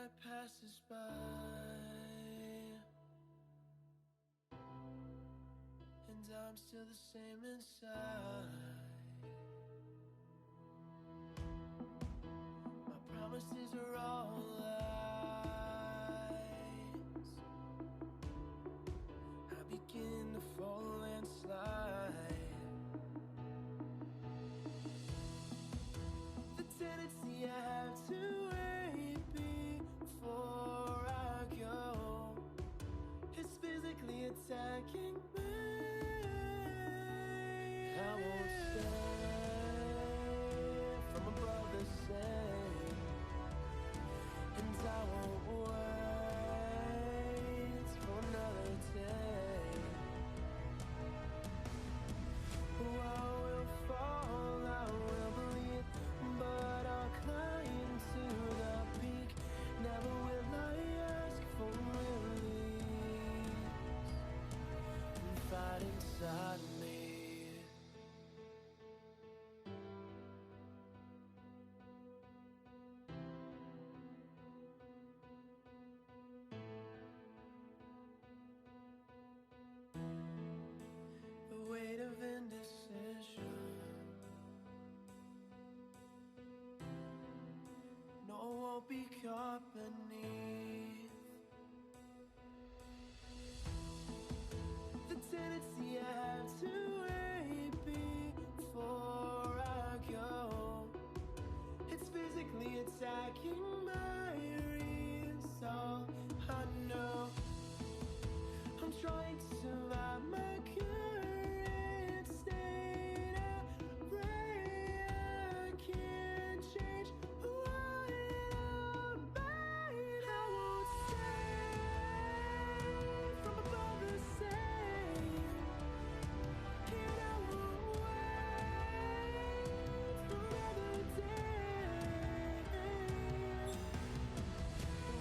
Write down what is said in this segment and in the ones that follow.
night passes by, and I'm still the same inside. My promises are all lies. I begin to fall and slide. The tendency I have to wait before I go is physically attacking me. I won't stand from above the same, and I won't wait for another day. Oh, I will fall, I will bleed, but I'll climb to the peak. Never will I ask for release and fight inside of me. The weight of indecision, no, I won't be caught beneath the tendency I have to wait before I go. It's physically attacking my resolve. I know I'm trying to survive my current state of brain. I can't change who I am. I won't stay from above the same, and I won't wait for another day.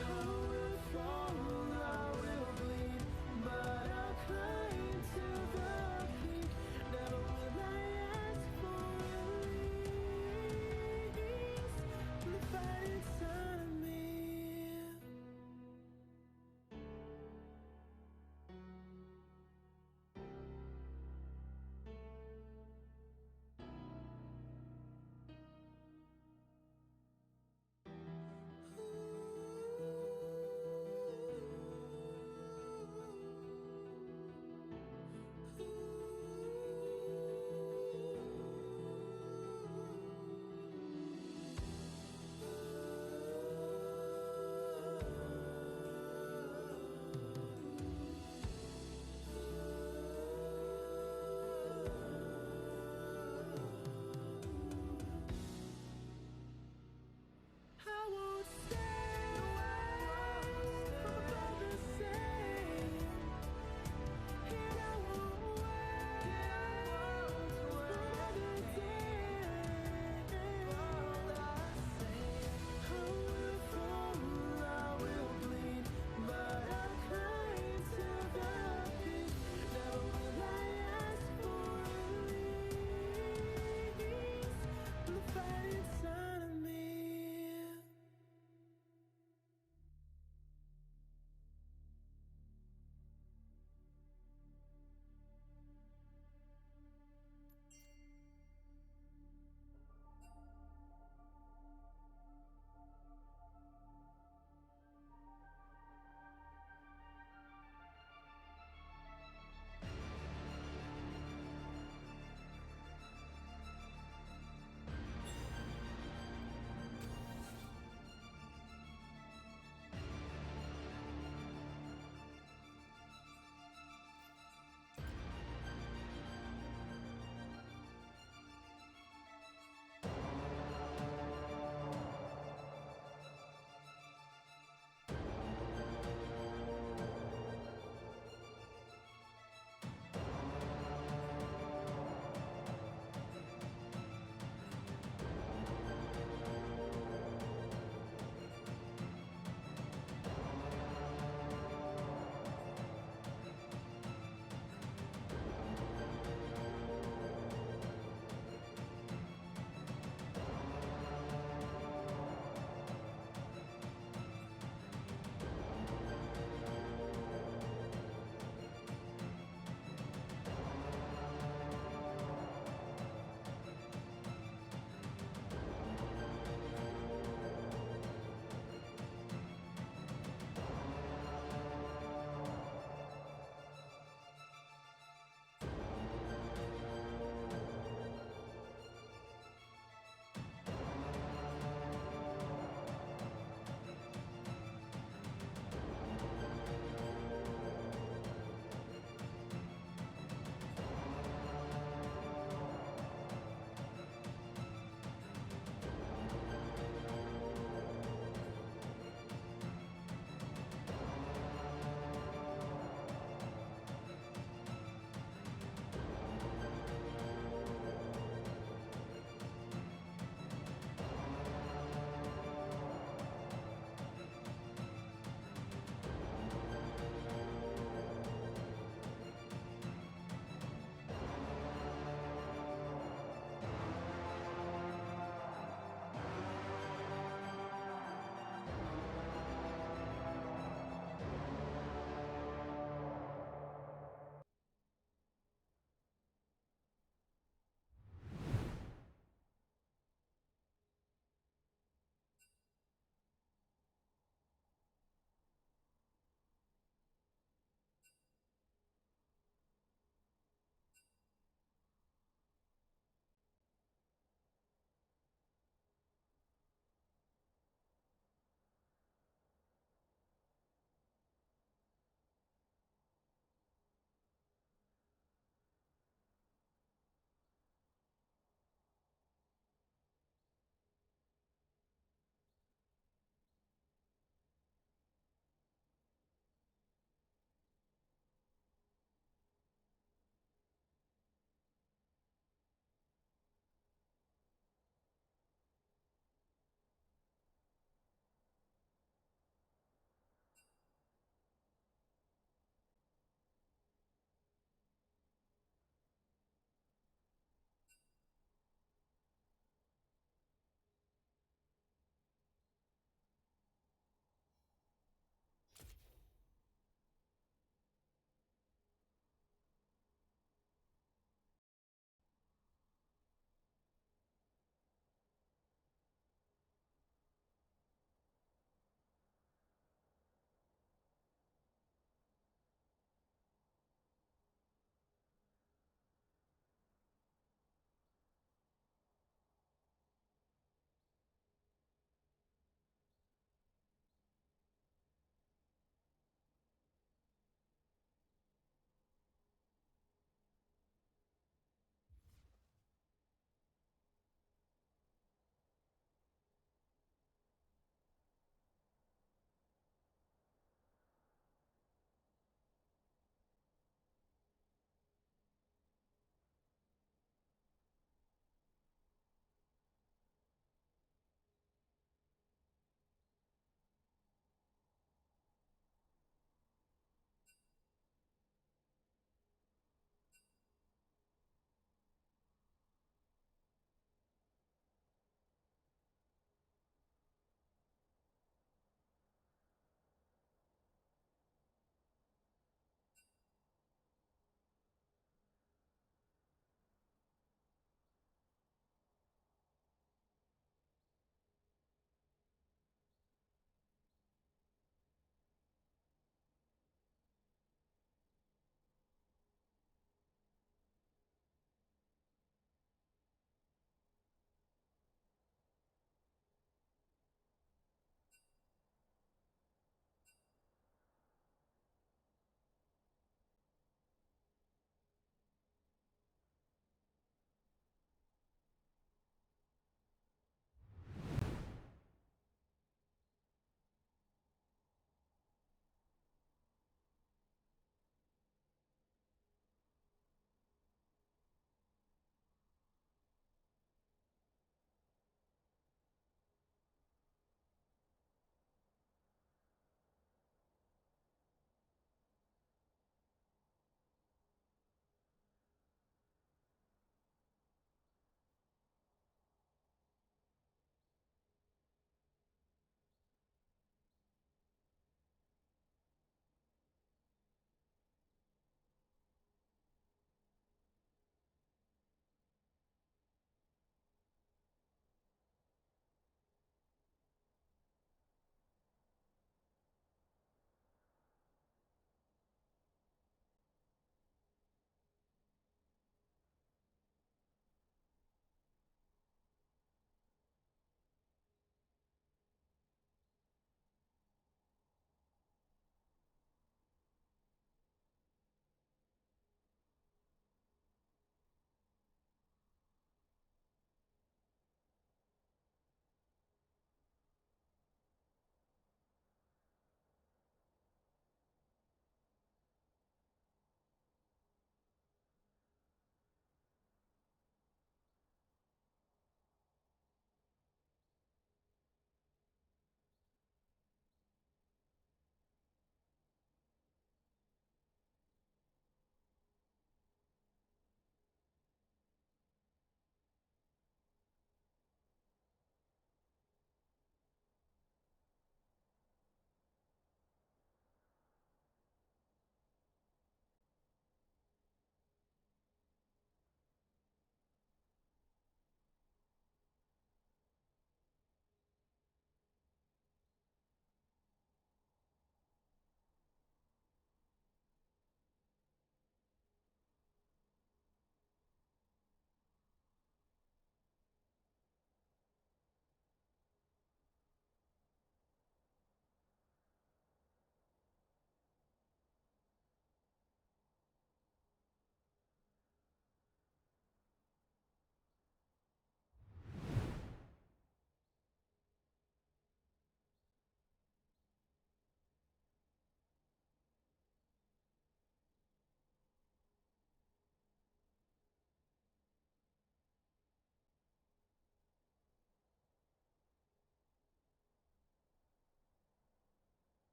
I will fall, I will bleed, but I'll climb to the peak. Never will I ask for release from the fight inside of me. I won't stay from above the same, and I won't wait for another day. All I say, I will fall, I will bleed, but I'll climb to the peak. Never will I ask for release from the fight inside of me.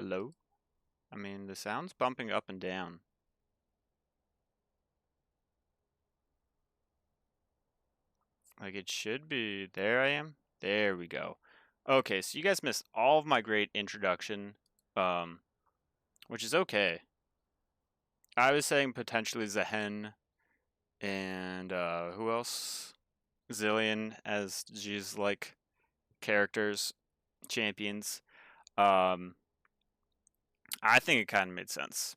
Hello? I mean, the sound's bumping up and down. Like, it should be... There I am. There we go. Okay, so you guys missed all of my great introduction, which is okay. I was saying potentially Zehen and, who else? Zillion as G's, like, characters, champions. I think it kind of made sense.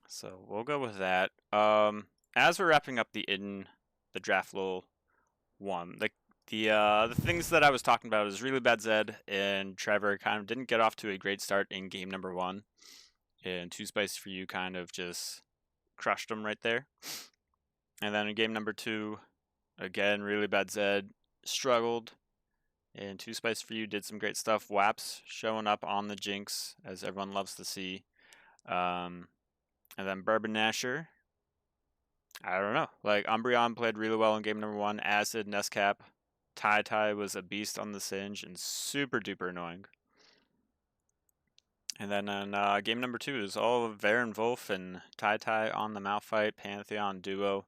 So we'll go with that. As we're wrapping up the draft little one, the things that I was talking about is really bad Zed and Trevor kind of didn't get off to a great start in game number 1, and Too Spicy for You kind of just crushed them right there. And then in game number 2, again really bad Zed struggled, and Too Spicy for You did some great stuff. Waps showing up on the Jinx, as everyone loves to see. And then Bourbon Nasher, I don't know. Like, Umbreon played really well in game number 1. Acid, Nescap, Tai was a beast on the Singe and super duper annoying. And then in game number 2 is all of Varen Wolf and Tai on the Malphite Pantheon duo.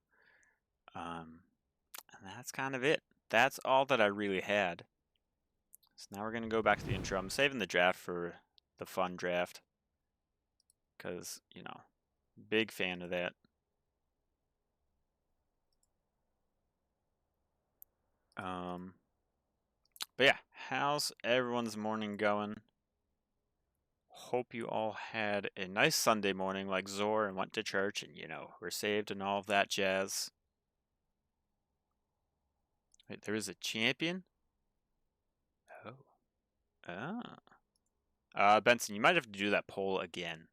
And that's kind of it. That's all that I really had. So now we're going to go back to the intro. I'm saving the draft for the fun draft, because, you know, big fan of that. But yeah, how's everyone's morning going? Hope you all had a nice Sunday morning like Zor and went to church and, you know, were saved and all of that jazz. Wait, there is a champion? Oh. Benson, you might have to do that poll again.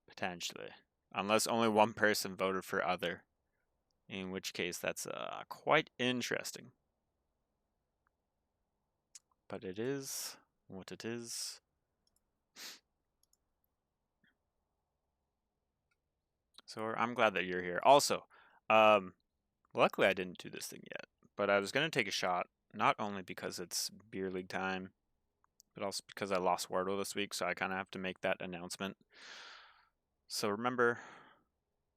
Potentially. Unless only one person voted for other. In which case, that's quite interesting. But it is what it is. So I'm glad that you're here. Also, luckily I didn't do this thing yet, but I was going to take a shot, not only because it's beer league time, but also because I lost Wardle this week, so I kind of have to make that announcement. So remember,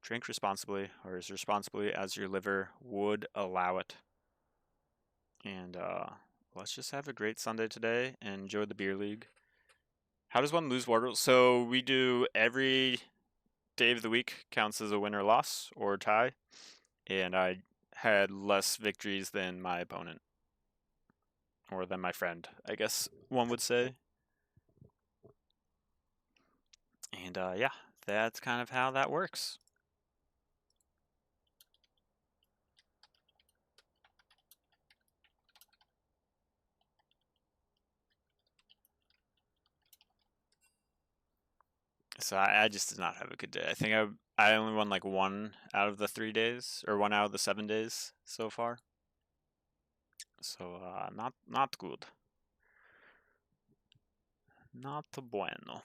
drink responsibly, or as responsibly as your liver would allow it. And let's just have a great Sunday today and enjoy the beer league. How does one lose Wardle? So we do every day of the week counts as a win or loss or tie, and I had less victories than my opponent, or than my friend, I guess one would say. And yeah, that's kind of how that works. So I just did not have a good day. I think I only won like 1 out of the 3 days, or 1 out of the 7 days so far. So not good. Not bueno.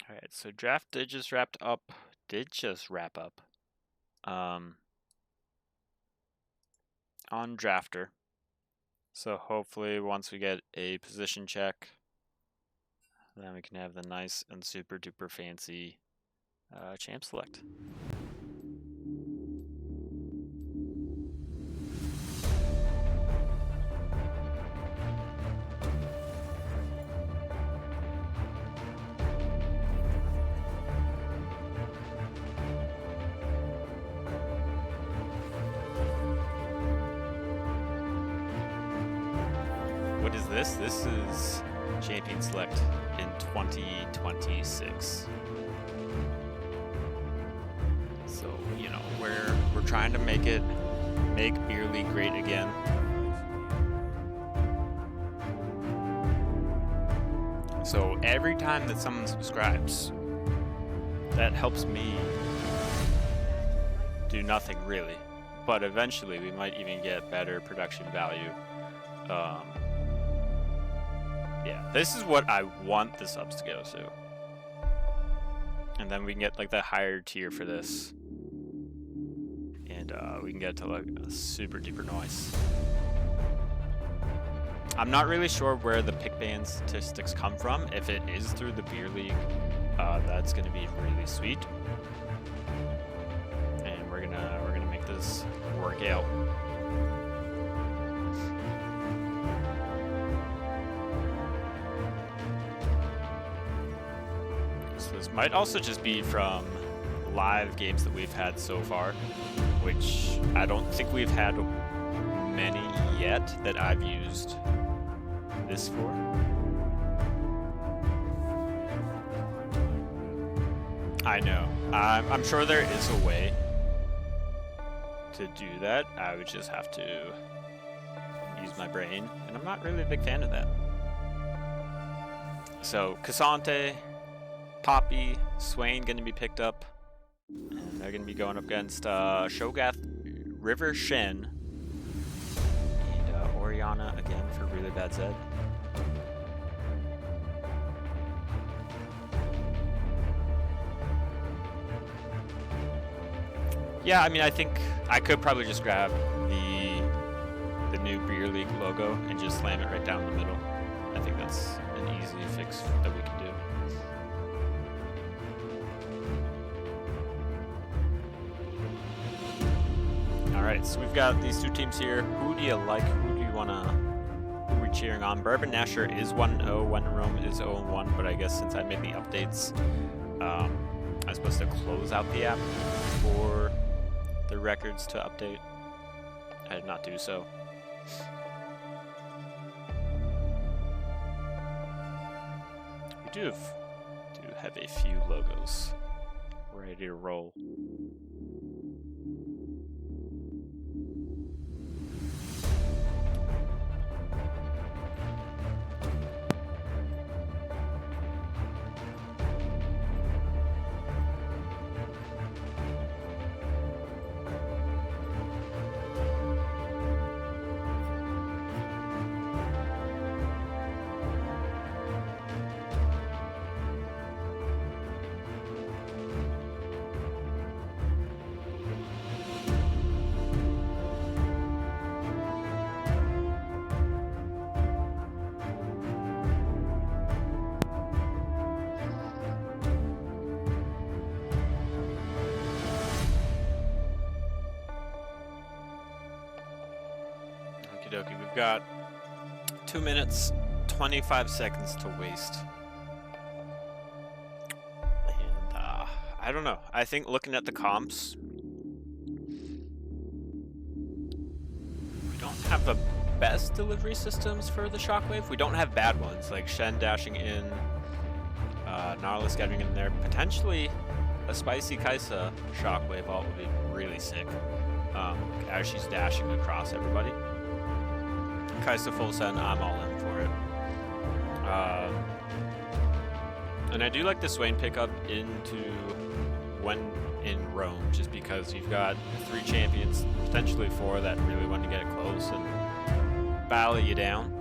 Alright, so draft did just wrap up. On drafter. So hopefully once we get a position check, then we can have the nice and super duper fancy champ select. What is this? This is Champion Select in 2026. So, you know, we're trying to make Beer League great again. So every time that someone subscribes, that helps me do nothing really. But eventually we might even get better production value. Yeah, this is what I want the subs to go to. And then we can get like the higher tier for this. And we can get to like a super duper noise. I'm not really sure where the pick ban statistics come from. If it is through the beer league, that's gonna be really sweet. And we're gonna make this work out. So this might also just be from live games that we've had so far, which I don't think we've had many yet that I've used this for. I know. I'm sure there is a way to do that. I would just have to use my brain, and I'm not really a big fan of that. So Cassante, Poppy, Swain going to be picked up, and they're going to be going up against Shogath, River Shen, and Oriana again for Really Bad Zed. Yeah, I mean, I think I could probably just grab the new Beer League logo and just slam it right down the middle. I think that's an easy fix that we can do. Alright, so we've got these two teams here. Who do you like? Who are we cheering on? Bourbon Nasher is 1-0, When Rome is 0-1, but I guess since I made the updates, I was supposed to close out the app for the records to update. I did not do so. We do have a few logos ready to roll. Okie, we've got 2 minutes, 25 seconds to waste. And I don't know. I think looking at the comps, we don't have the best delivery systems for the Shockwave. We don't have bad ones, like Shen dashing in, Gnarlus getting in there. Potentially a spicy Kaisa Shockwave ult would be really sick, as she's dashing across everybody. Kaisa full send, I'm all in for it. And I do like the Swain pickup into When in Rome, just because you've got 3 champions, potentially 4, that really want to get it close and battle you down.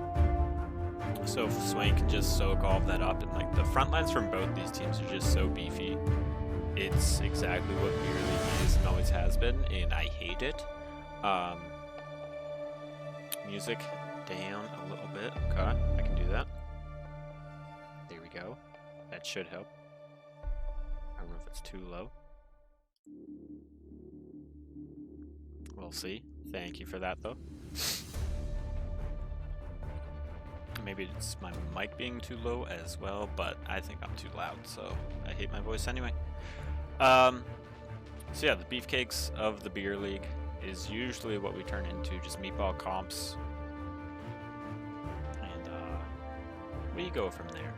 So if Swain can just soak all of that up, and like the front lines from both these teams are just so beefy. It's exactly what Beer League is and always has been, and I hate it. Music down a little bit. Okay, I can do that. There we go. That should help. I don't know if it's too low. We'll see. Thank you for that, though. Maybe it's my mic being too low as well, but I think I'm too loud, so I hate my voice anyway. So yeah, the beefcakes of the Beer League is usually what we turn into, just meatball comps. And we go from there.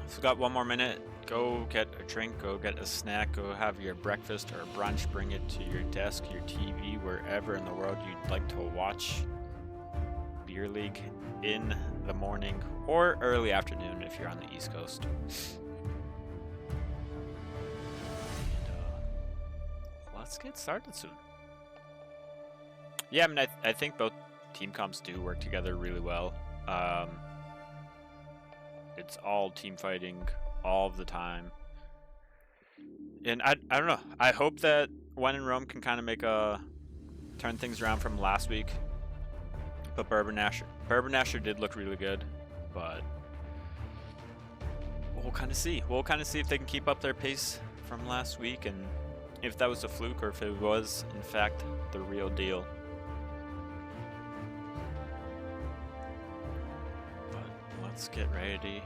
So got 1 more minute. Go get a drink, go get a snack, go have your breakfast or brunch, bring it to your desk, your TV, wherever in the world you'd like to watch Beer League in the morning or early afternoon if you're on the East Coast. Let's get started soon. Yeah, I mean, I think both team comps do work together really well. It's all team fighting all the time. And I don't know. I hope that When in Rome can kind of make turn things around from last week. But Bourbon Asher did look really good, but we'll kind of see. We'll kind of see if they can keep up their pace from last week, and if that was a fluke or if it was in fact the real deal. But let's get ready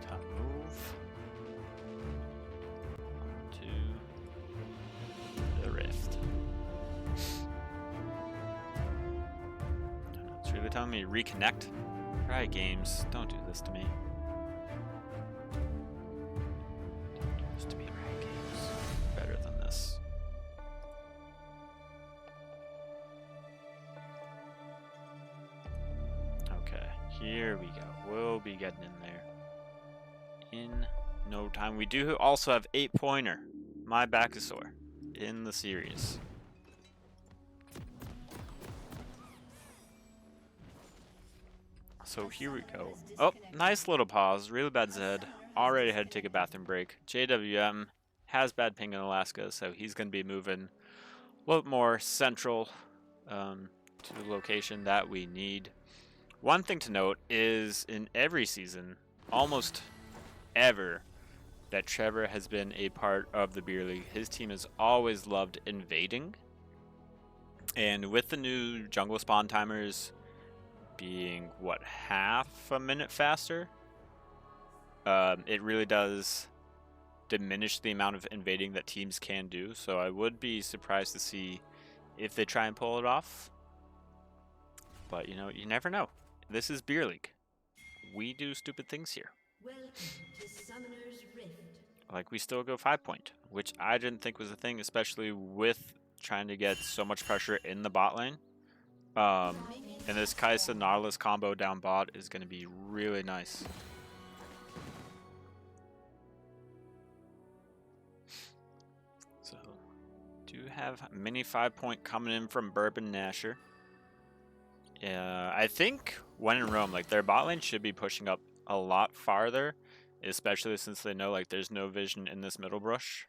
to move to the Rift. It's really telling me reconnect. Riot Games, don't do this to me. Don't do this to me, Riot Games. Better than this. Okay, here we go. We'll be getting in there in no time. We do also have 8-pointer, my Backusaur, in the series. So here we go. Oh, nice little pause. Really bad Zed. Already had to take a bathroom break. JWM has bad ping in Alaska, so he's going to be moving a little more central to the location that we need. One thing to note is in every season, almost ever, that Trevor has been a part of the beer league, his team has always loved invading. And with the new jungle spawn timers being, what, half a minute faster, it really does diminish the amount of invading that teams can do. So I would be surprised to see if they try and pull it off. But, you know, you never know. This is Beer League. We do stupid things here. Welcome to Summoner's Rift. Like, we still go 5-point, which I didn't think was a thing, especially with trying to get so much pressure in the bot lane. And this Kai'Sa Nautilus combo down bot is going to be really nice. So, do have mini 5-point coming in from Bourbon Nasher. I think when in Rome, like, their bot lane should be pushing up a lot farther, especially since they know, like, there's no vision in this middle brush.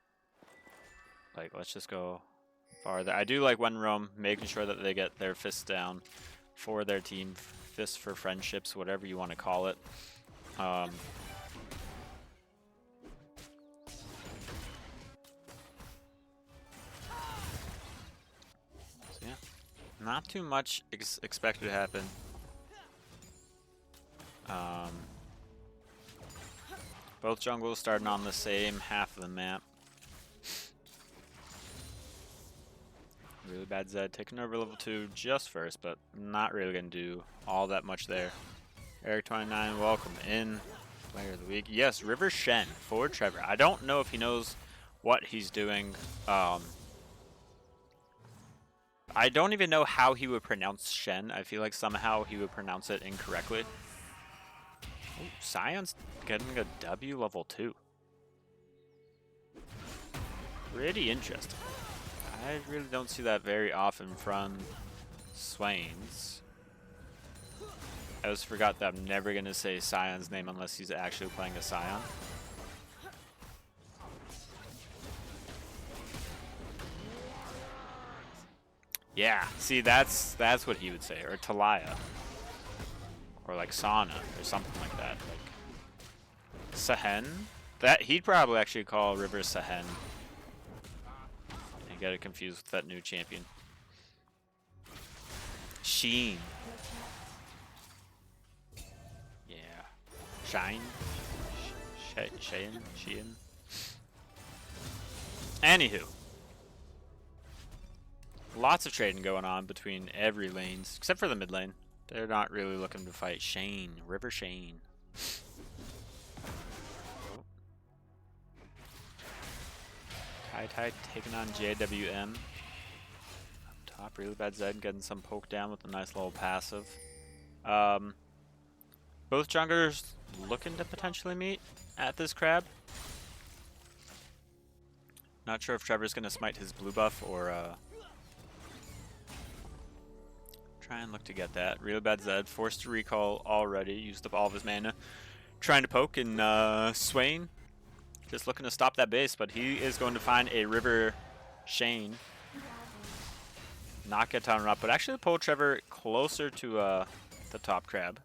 Like, let's just go farther. I do like when in Rome making sure that they get their fists down for their team, fists for friendships, whatever you want to call it. So yeah, not too much expected to happen. Both jungles starting on the same half of the map. Really bad Zed taking over level 2 just first, but not really going to do all that much there. Eric29, welcome in. Player of the week. Yes, River Shen for Trevor. I don't know if he knows what he's doing. I don't even know how he would pronounce Shen. I feel like somehow he would pronounce it incorrectly. Ooh, Scion's getting a W level 2. Pretty interesting. I really don't see that very often from Swain's. I just forgot that I'm never going to say Scion's name unless he's actually playing a Scion. Yeah, see, that's what he would say. Or Talia. Or like Sana, or something like that. Like Sahen? That he'd probably actually call River Sahen. And get it confused with that new champion. Sheen. Yeah. Shine? Shein? Anywho. Lots of trading going on between every lanes, except for the mid lane. They're not really looking to fight Shane, River Shane. Oh. Tai taking on JWM. Up top, really bad Zed getting some poke down with a nice little passive. Both junglers looking to potentially meet at this crab. Not sure if Trevor's going to smite his blue buff or try and look to get that. Really bad Zed, forced to recall already, used up all of his mana. Trying to poke in Swain. just looking to stop that base, but he is going to find a River Shane. Not get Town up, but actually pull Trevor closer to the top crab.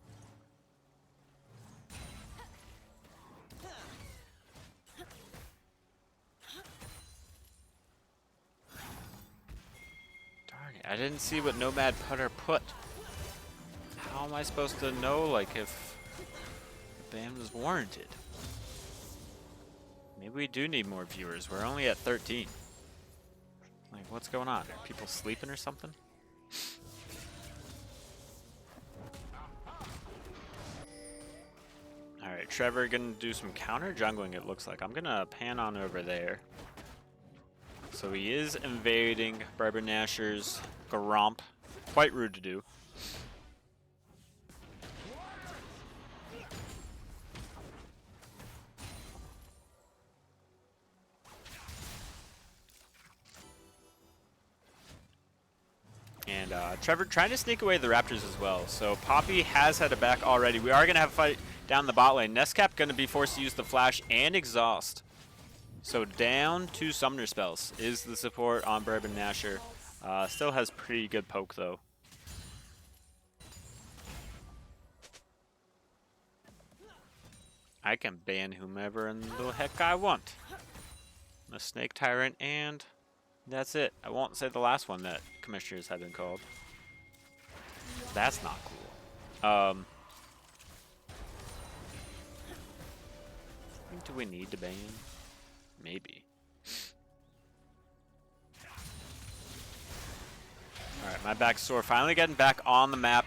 Darn it, I didn't see what Nomad Putter put. How am I supposed to know, like, if the ban was warranted? Maybe we do need more viewers. We're only at 13. Like, what's going on? Are people sleeping or something? Alright, Trevor gonna do some counter jungling, it looks like. I'm gonna pan on over there. So he is invading Barber Nasher's Gromp. Quite rude to do. And Trevor trying to sneak away the Raptors as well. So Poppy has had it back already. We are going to have a fight down the bot lane. Nestcap going to be forced to use the Flash and Exhaust. So down 2 Summoner spells is the support on Bourbon Nasher. Still has pretty good poke though. I can ban whomever in the heck I want. The Snake Tyrant, and that's it. I won't say the last one that commissioners have been called. That's not cool. Do we need to ban? Maybe. Alright, my back's sore. Finally getting back on the map.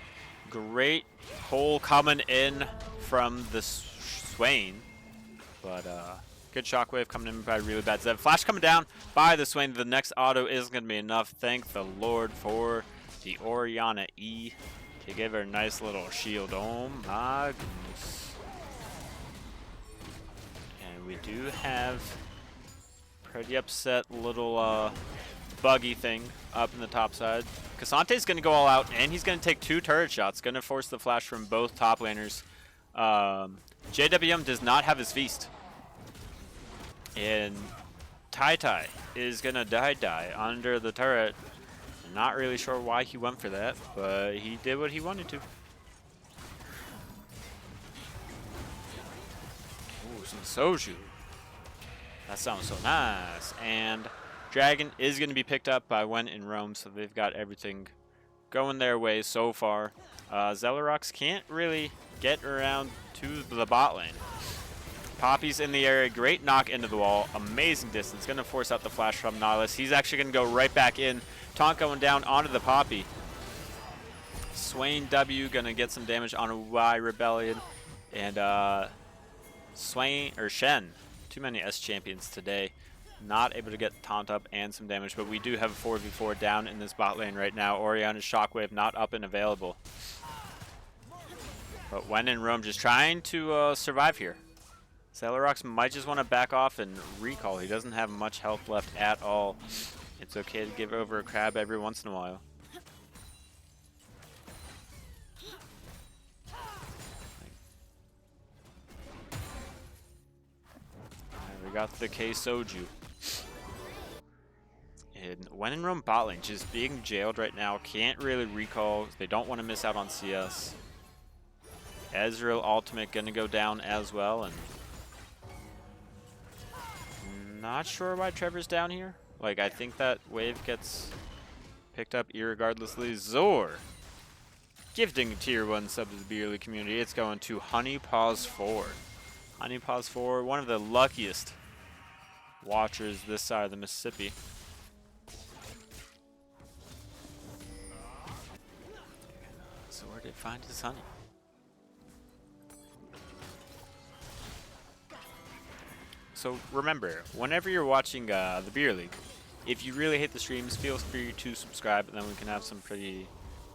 Great pull coming in from the Swain. But, good shockwave coming in by really bad Zeb. Flash coming down by the Swain. The next auto isn't going to be enough. Thank the Lord for the Orianna E to give her a nice little shield. Oh my goodness. And we do have pretty upset little buggy thing up in the top side. Casante's going to go all out, and he's going to take 2 turret shots. Going to force the flash from both top laners. JWM does not have his feast. And Tai is going to die under the turret. Not really sure why he went for that, but he did what he wanted to. Ooh, some Soju. That sounds so nice. And Dragon is going to be picked up by When in Rome, so they've got everything going their way so far. Zelarox can't really get around to the bot lane. Poppy's in the area, great knock into the wall, amazing distance, going to force out the flash from Nautilus. He's actually going to go right back in. Taunt going down onto the Poppy. Swain W going to get some damage on a Y Rebellion. And Shen, too many S champions today, not able to get taunt up and some damage, but we do have a 4v4 down in this bot lane right now. Orianna's Shockwave not up and available. But When in Rome just trying to survive here. Zelarox might just want to back off and recall. He doesn't have much health left at all. It's okay to give over a crab every once in a while. We got the K Soju. And When in Rome bot lane just being jailed right now. Can't really recall. They don't want to miss out on CS. Ezreal ultimate gonna go down as well, and not sure why Trevor's down here. Like, I think that wave gets picked up irregardlessly. Zor gifting tier 1 sub to the BLS community. It's going to HoneyPaws4. HoneyPaws4, one of the luckiest watchers this side of the Mississippi. Zor did find his honey. So remember, whenever you're watching the Beer League, if you really hate the streams, feel free to subscribe, and then we can have some pretty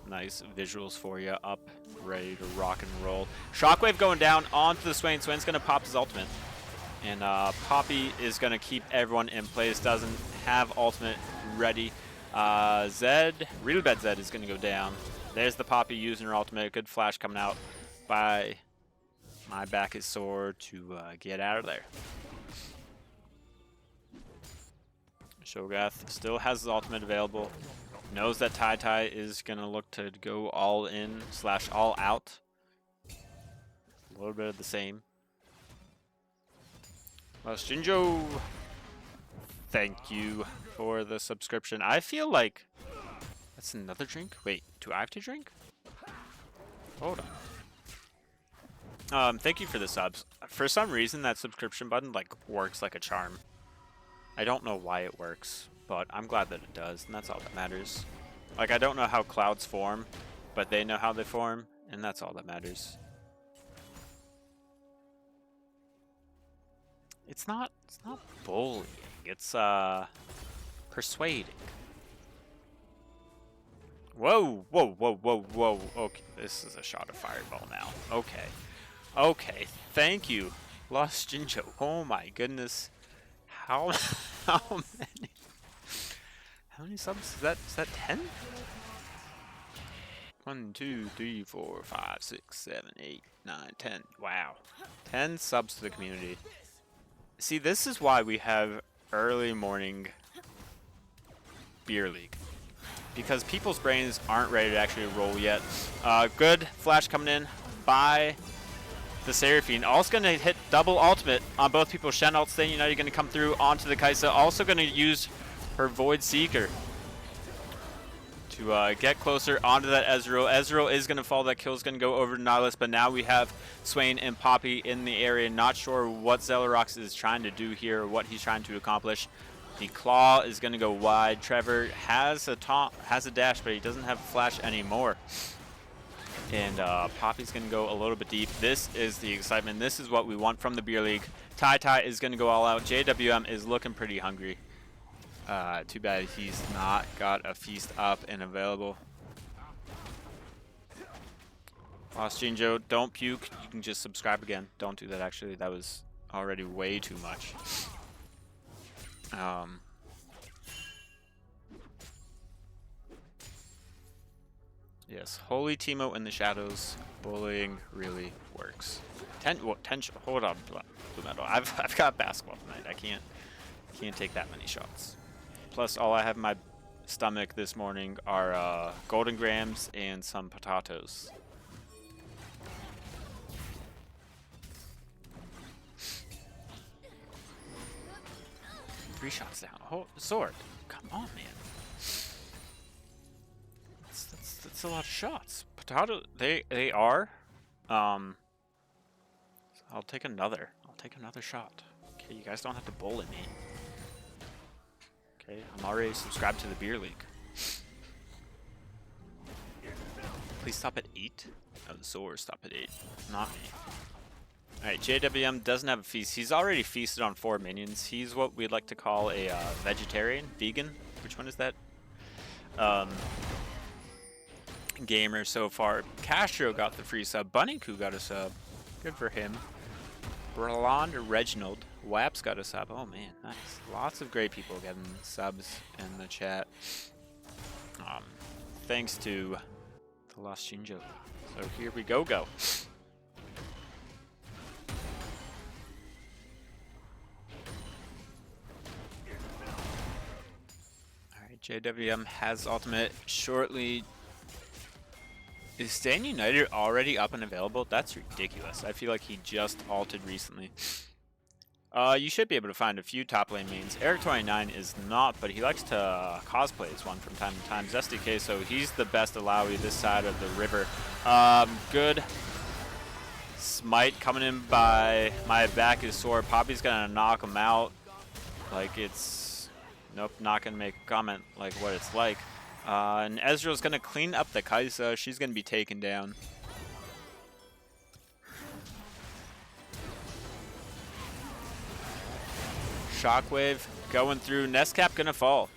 nice visuals for you up, ready to rock and roll. Shockwave going down onto the Swain. Swain's going to pop his ultimate. And Poppy is going to keep everyone in place, doesn't have ultimate ready. Zed, real bad Zed is going to go down. There's the Poppy using her ultimate. Good flash coming out by My Back is Sore to get out of there. Shogath still has his ultimate available. Knows that Tai Tai is going to look to go all in / all out. A little bit of the same. Lost Jinjo, thank you for the subscription. I feel like that's another drink. Wait, do I have to drink? Hold on. Thank you for the subs. For some reason, that subscription button like works like a charm. I don't know why it works, but I'm glad that it does, and that's all that matters. Like, I don't know how clouds form, but they know how they form, and that's all that matters. It's not bullying. It's persuading. Whoa, whoa, whoa, whoa, whoa. Okay, this is a shot of fireball now. Okay. Okay, thank you. Lost Jinjo. Oh my goodness. How many? How many subs? Is that 10? 1, 2, 3, 4, 5, 6, 7, 8, 9, 10. Wow. 10 subs to the community. See, this is why we have early morning beer league. Because people's brains aren't ready to actually roll yet. Good flash coming in by the Seraphine. Also going to hit double ultimate on both people. Shen ult staying united, going to come through onto the Kai'Sa. Also going to use her Void Seeker to get closer onto that Ezreal. Ezreal is going to fall. That kill is going to go over to Nautilus, but now we have Swain and Poppy in the area. Not sure what Zelarox is trying to do here, or what he's trying to accomplish. The Claw is going to go wide. Trevor has a dash, but he doesn't have a flash anymore. And Poppy's going to go a little bit deep. This is the excitement. This is what we want from the beer league. Tai Tai is going to go all out. JWM is looking pretty hungry. Too bad he's not got a feast up and available. Lost Jinjo, don't puke. You can just subscribe again. Don't do that, actually. That was already way too much. Yes, Holy Teemo in the shadows. Bullying really works. Hold on, Blue Metal. I've got basketball tonight. I can't take that many shots. Plus, all I have in my stomach this morning are golden grams and some potatoes. Three shots down. Oh, sword. Come on, man. That's a lot of shots. Potato. They are. I'll take another. I'll take another shot. Okay, you guys don't have to bully me. Okay, I'm already subscribed to the beer league. Please stop at 8. Oh, the Zor stop at 8. Not me. Alright, JWM doesn't have a feast. He's already feasted on 4 minions. He's what we'd like to call a vegetarian, vegan. Which one is that? Gamer so far. Castro got the free sub. Bunnyku got a sub. Good for him. Bralond Reginald. Waps got a sub. Oh man, nice. Lots of great people getting subs in the chat. Thanks to the Lost Jinjo. So here we go. Alright, JWM has ultimate shortly. Is Stand United already up and available? That's ridiculous. I feel like he just ulted recently. You should be able to find a few top lane mains. Eric29 is not, but he likes to cosplay as one from time to time. ZestiK, so he's the best Alawi this side of the river. Good smite coming in by my back is sore. Poppy's gonna knock him out. Like it's... Nope, not gonna make a comment like what it's like. And Ezreal's gonna clean up the Kai'Sa. She's gonna be taken down. Shockwave going through. Nestcap gonna fall.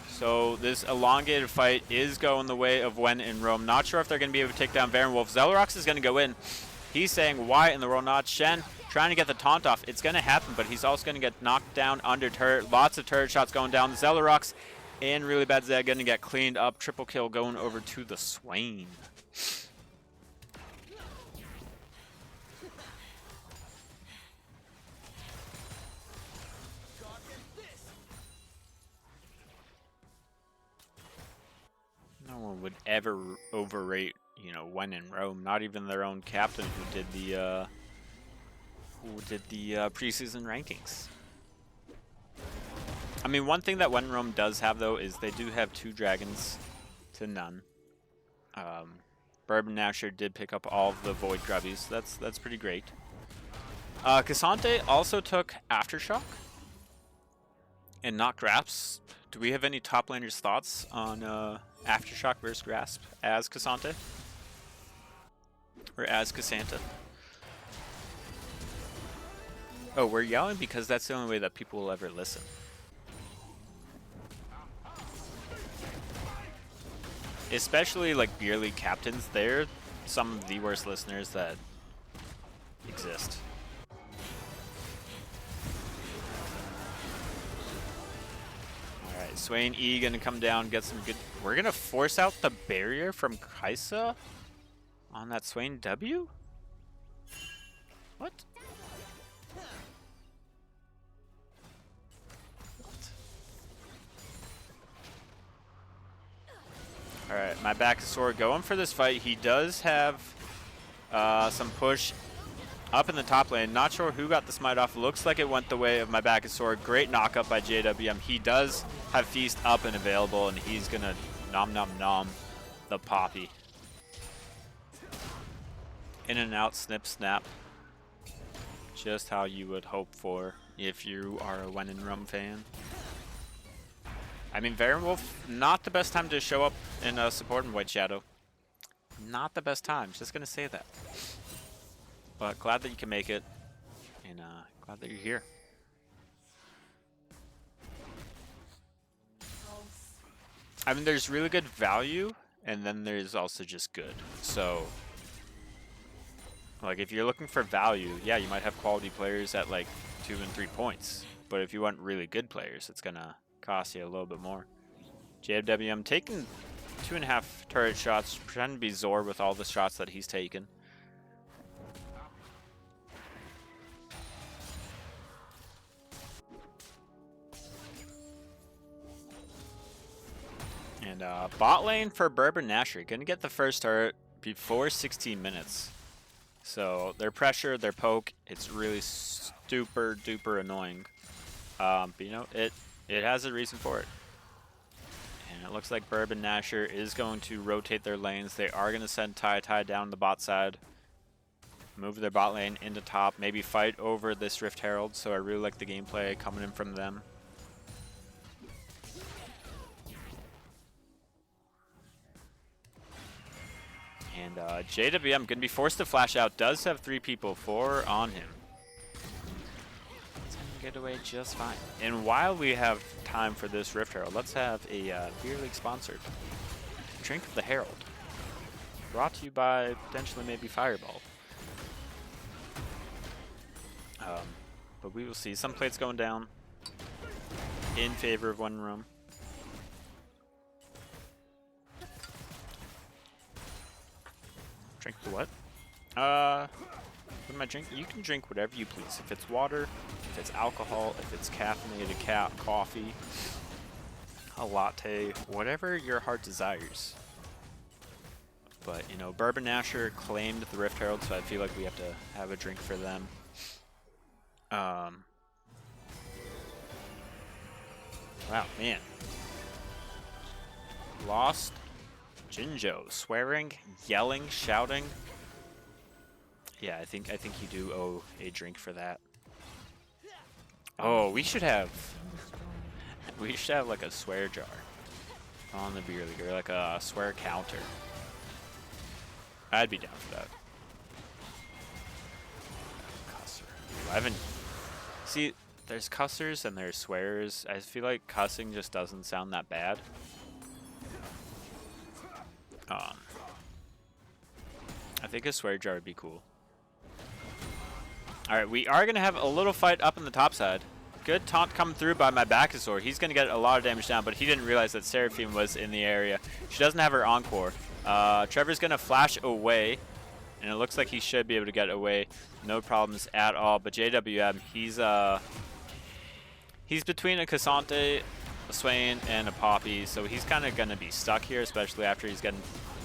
So this elongated fight is going the way of When in Rome. Not sure if they're gonna be able to take down Baron Wolf. Zelarox is gonna go in. He's saying, why in the world not? Shen trying to get the taunt off. It's gonna happen, but he's also gonna get knocked down under turret. Lots of turret shots going down. Zelarox and really bad Zed gonna get cleaned up. Triple kill going over to the Swain. No one would ever overrate, you know, when in Rome. Not even their own captain who did the preseason rankings. I mean, one thing that When in Rome does have though is they do have 2 dragons to none. Bourbon Nasher did pick up all of the Void Grubbies. That's pretty great. Cassante also took Aftershock and not Grasp. Do we have any top laners' thoughts on Aftershock versus Grasp as Cassante? Or as Cassanta? Oh, we're yelling because that's the only way that people will ever listen. Especially like beer league captains, they're some of the worst listeners that exist. Alright, Swain E gonna come down, get some good. We're gonna force out the barrier from Kaisa on that Swain W? What? Alright, my Bacchosaur going for this fight. He does have some push up in the top lane. Not sure who got the smite off. Looks like it went the way of my Bacchosaur. Great knockup by JWM. He does have Feast up and available, and he's going to nom nom nom the Poppy. In and out, snip, snap. Just how you would hope for if you are a When in Rome fan. I mean, Varenwolf, not the best time to show up in support in White Shadow. Not the best time, just gonna say that. But glad that you can make it, and glad that you're here. I mean, there's really good value, and then there's also just good. So, like, if you're looking for value, yeah, you might have quality players at like 2 and 3 points. But if you want really good players, it's gonna cost you a little bit more. JWM taking 2.5 turret shots, pretending to be Zor with all the shots that he's taken. And bot lane for Bourbon Nasher, gonna get the first turret before 16 minutes. So their pressure, their poke, it's really super duper annoying. But you know, it has a reason for it. And it looks like Bourbon Nasher is going to rotate their lanes. They are going to send Tai down the bot side. Move their bot lane into top. Maybe fight over this Rift Herald. So I really like the gameplay coming in from them. And JWM going to be forced to flash out. Does have 3 people, 4 on him. Get away just fine. And while we have time for this Rift Herald, let's have a beer league sponsored Drink of the Herald, brought to you by potentially maybe Fireball. But we will see. Some plates going down in favor of When in Rome. Drink the what? What am I drinking? You can drink whatever you please. If it's water, if it's alcohol, if it's caffeinated coffee, a latte, whatever your heart desires. But, you know, Bourbon Nasher claimed the Rift Herald, so I feel like we have to have a drink for them. Wow, man. Lost Jinjo. Swearing, yelling, shouting. Yeah, I think you do owe a drink for that. Oh, we should have like a swear jar on the beer league, or like a swear counter. I'd be down for that. Cusser. I haven't. See, there's cussers and there's swears. I feel like cussing just doesn't sound that bad. I think a swear jar would be cool. Alright, we are going to have a little fight up in the top side. Good taunt coming through by my Bacchosaur. He's going to get a lot of damage down, but he didn't realize that Seraphine was in the area. She doesn't have her Encore. Trevor's going to flash away, and it looks like he should be able to get away. No problems at all, but JWM, he's between a Cassante a Swain and a Poppy, so he's kind of going to be stuck here, especially after he's getting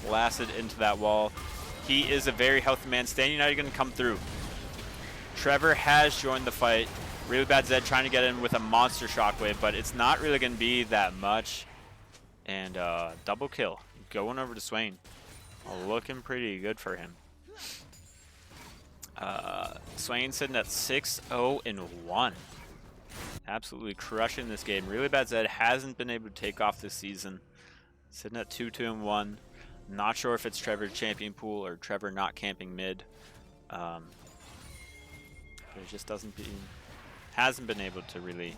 blasted into that wall. He is a very healthy man. Stan United going to come through. Trevor has joined the fight. Really Bad Zed trying to get in with a monster shockwave, but it's not really going to be that much. And double kill going over to Swain. Looking pretty good for him. Swain sitting at 6-0-1. Absolutely crushing this game. Really Bad Zed hasn't been able to take off this season. Sitting at 2-2-1. Not sure if it's Trevor's champion pool or Trevor not camping mid. But it just hasn't been able to really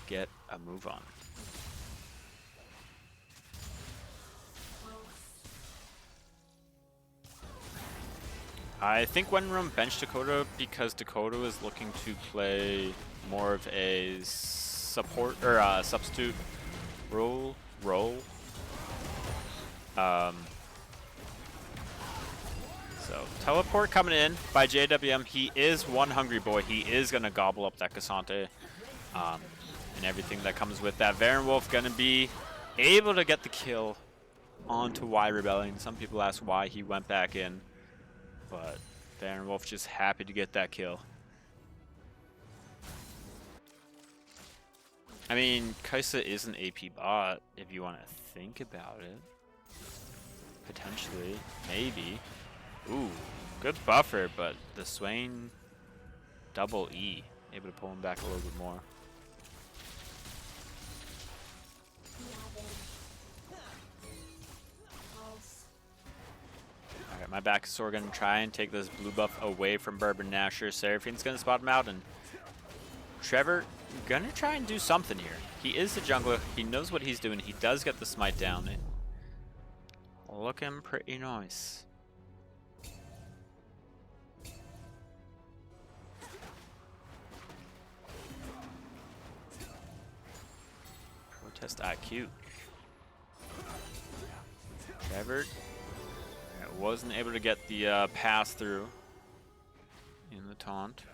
get a move on. I think Wenrum benched Dakota because Dakota was looking to play more of a support or substitute role. So teleport coming in by JWM. He is one hungry boy. He is gonna gobble up that Cassante and everything that comes with that. Varen Wolf gonna be able to get the kill onto WIR Rebellion. Some people ask why he went back in. But Varen Wolf just happy to get that kill. I mean, Kaisa is an AP bot, if you want to think about it. Potentially. Maybe. Ooh, good buffer, but the Swain double E. Able to pull him back a little bit more. Alright, my back is sore gonna try and take this blue buff away from Bourbon Nasher. Seraphine's gonna spot him out, and Trevor gonna try and do something here. He is the jungler. He knows what he's doing. He does get the smite down. Looking pretty nice. Protest IQ. Trevor wasn't able to get the pass through in the taunt.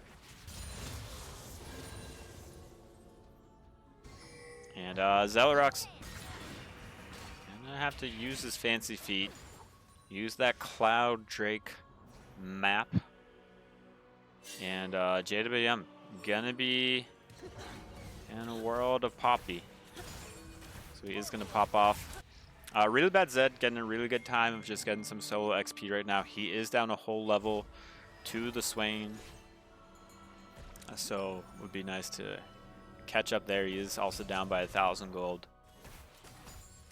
And Zellerock's gonna have to use his fancy feet. Use that Cloud Drake map. And JWM gonna be in a world of Poppy. So he is gonna pop off. Really Bad Zed getting a really good time of just getting some solo XP right now. He is down a whole level to the Swain. So it would be nice to catch up there. He is also down by 1,000 gold.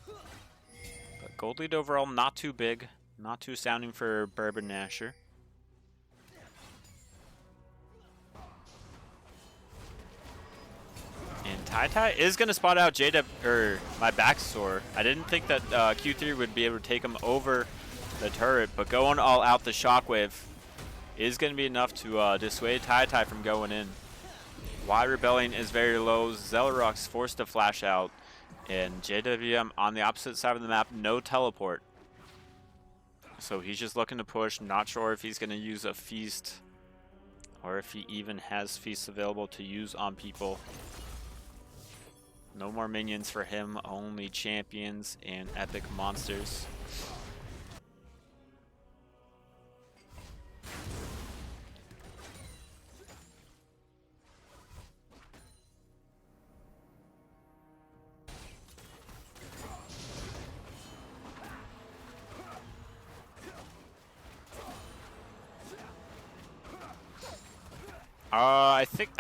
But gold lead overall, not too big. Not too sounding for Bourbon Nasher. And Tai is going to spot out JW, or my back sore. I didn't think that Q3 would be able to take him over the turret, but going all out the shockwave is going to be enough to dissuade Tai from going in. WIR Rebellion is very low. Zellerock's forced to flash out, and JWM on the opposite side of the map, no teleport. So he's just looking to push. Not sure if he's going to use a feast, or if he even has feasts available to use on people. No more minions for him, only champions and epic monsters.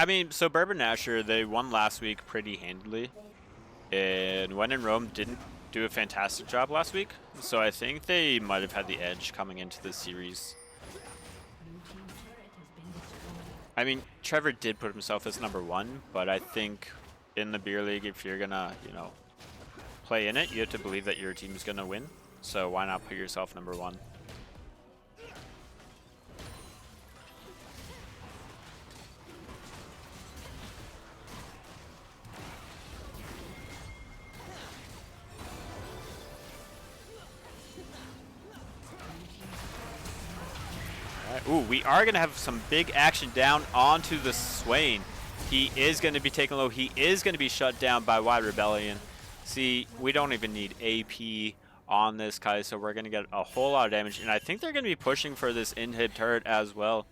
I mean, so Bourbon Nasher, they won last week pretty handily. And When in Rome didn't do a fantastic job last week. So I think they might have had the edge coming into this series. I mean, Trevor did put himself as #1, but I think in the beer league, if you're gonna, you know, play in it, you have to believe that your team's gonna win. So why not put yourself #1? Ooh, we are going to have some big action down onto the Swain. He is going to be taken low. He is going to be shut down by Wide Rebellion. See, we don't even need AP on this guy, so we're going to get a whole lot of damage. And I think they're going to be pushing for this inhib turret as well.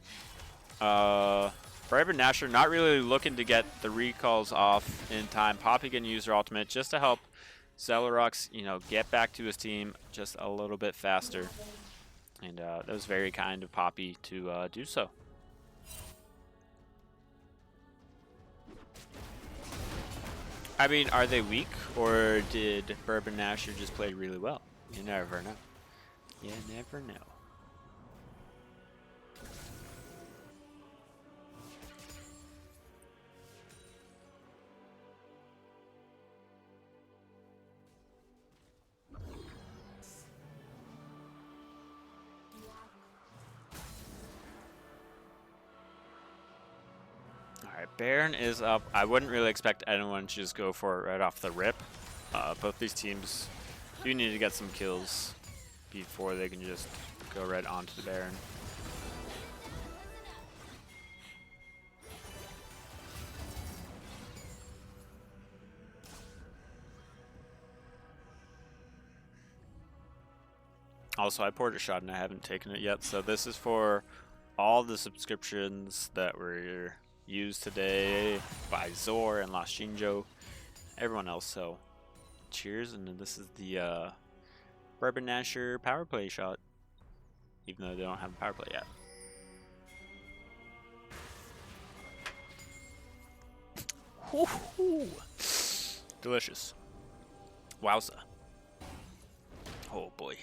Forever Nasher not really looking to get the recalls off in time. Poppy can use her ultimate just to help Celerox, you know, get back to his team just a little bit faster. And that was very kind of Poppy to do so. I mean, are they weak, or did Bourbon Nasher just play really well? You never know. You never know. Alright, Baron is up. I wouldn't really expect anyone to just go for it right off the rip. Both these teams do need to get some kills before they can just go right onto the Baron. Also, I poured a shot and I haven't taken it yet, so this is for all the subscriptions that were used today by Zor and Lost Shinjo, everyone else. So cheers, and then this is the Bourbon Nasher power play shot, even though they don't have a power play yet. Woohoo! Delicious. Wowza. Oh boy.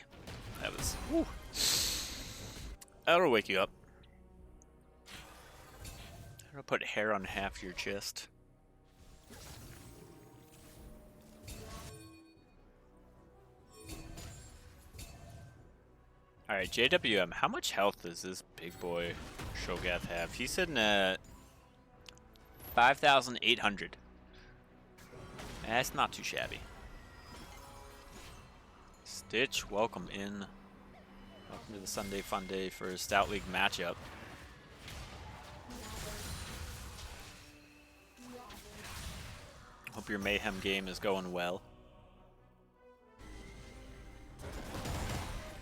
That was... Woo. That'll wake you up. That'll put hair on half your chest. Alright, JWM, how much health does this big boy Shogath have? He's sitting at 5,800. That's not too shabby. Stitch, welcome in. Welcome to the Sunday Fun Day for a Stout League matchup. Hope your Mayhem game is going well.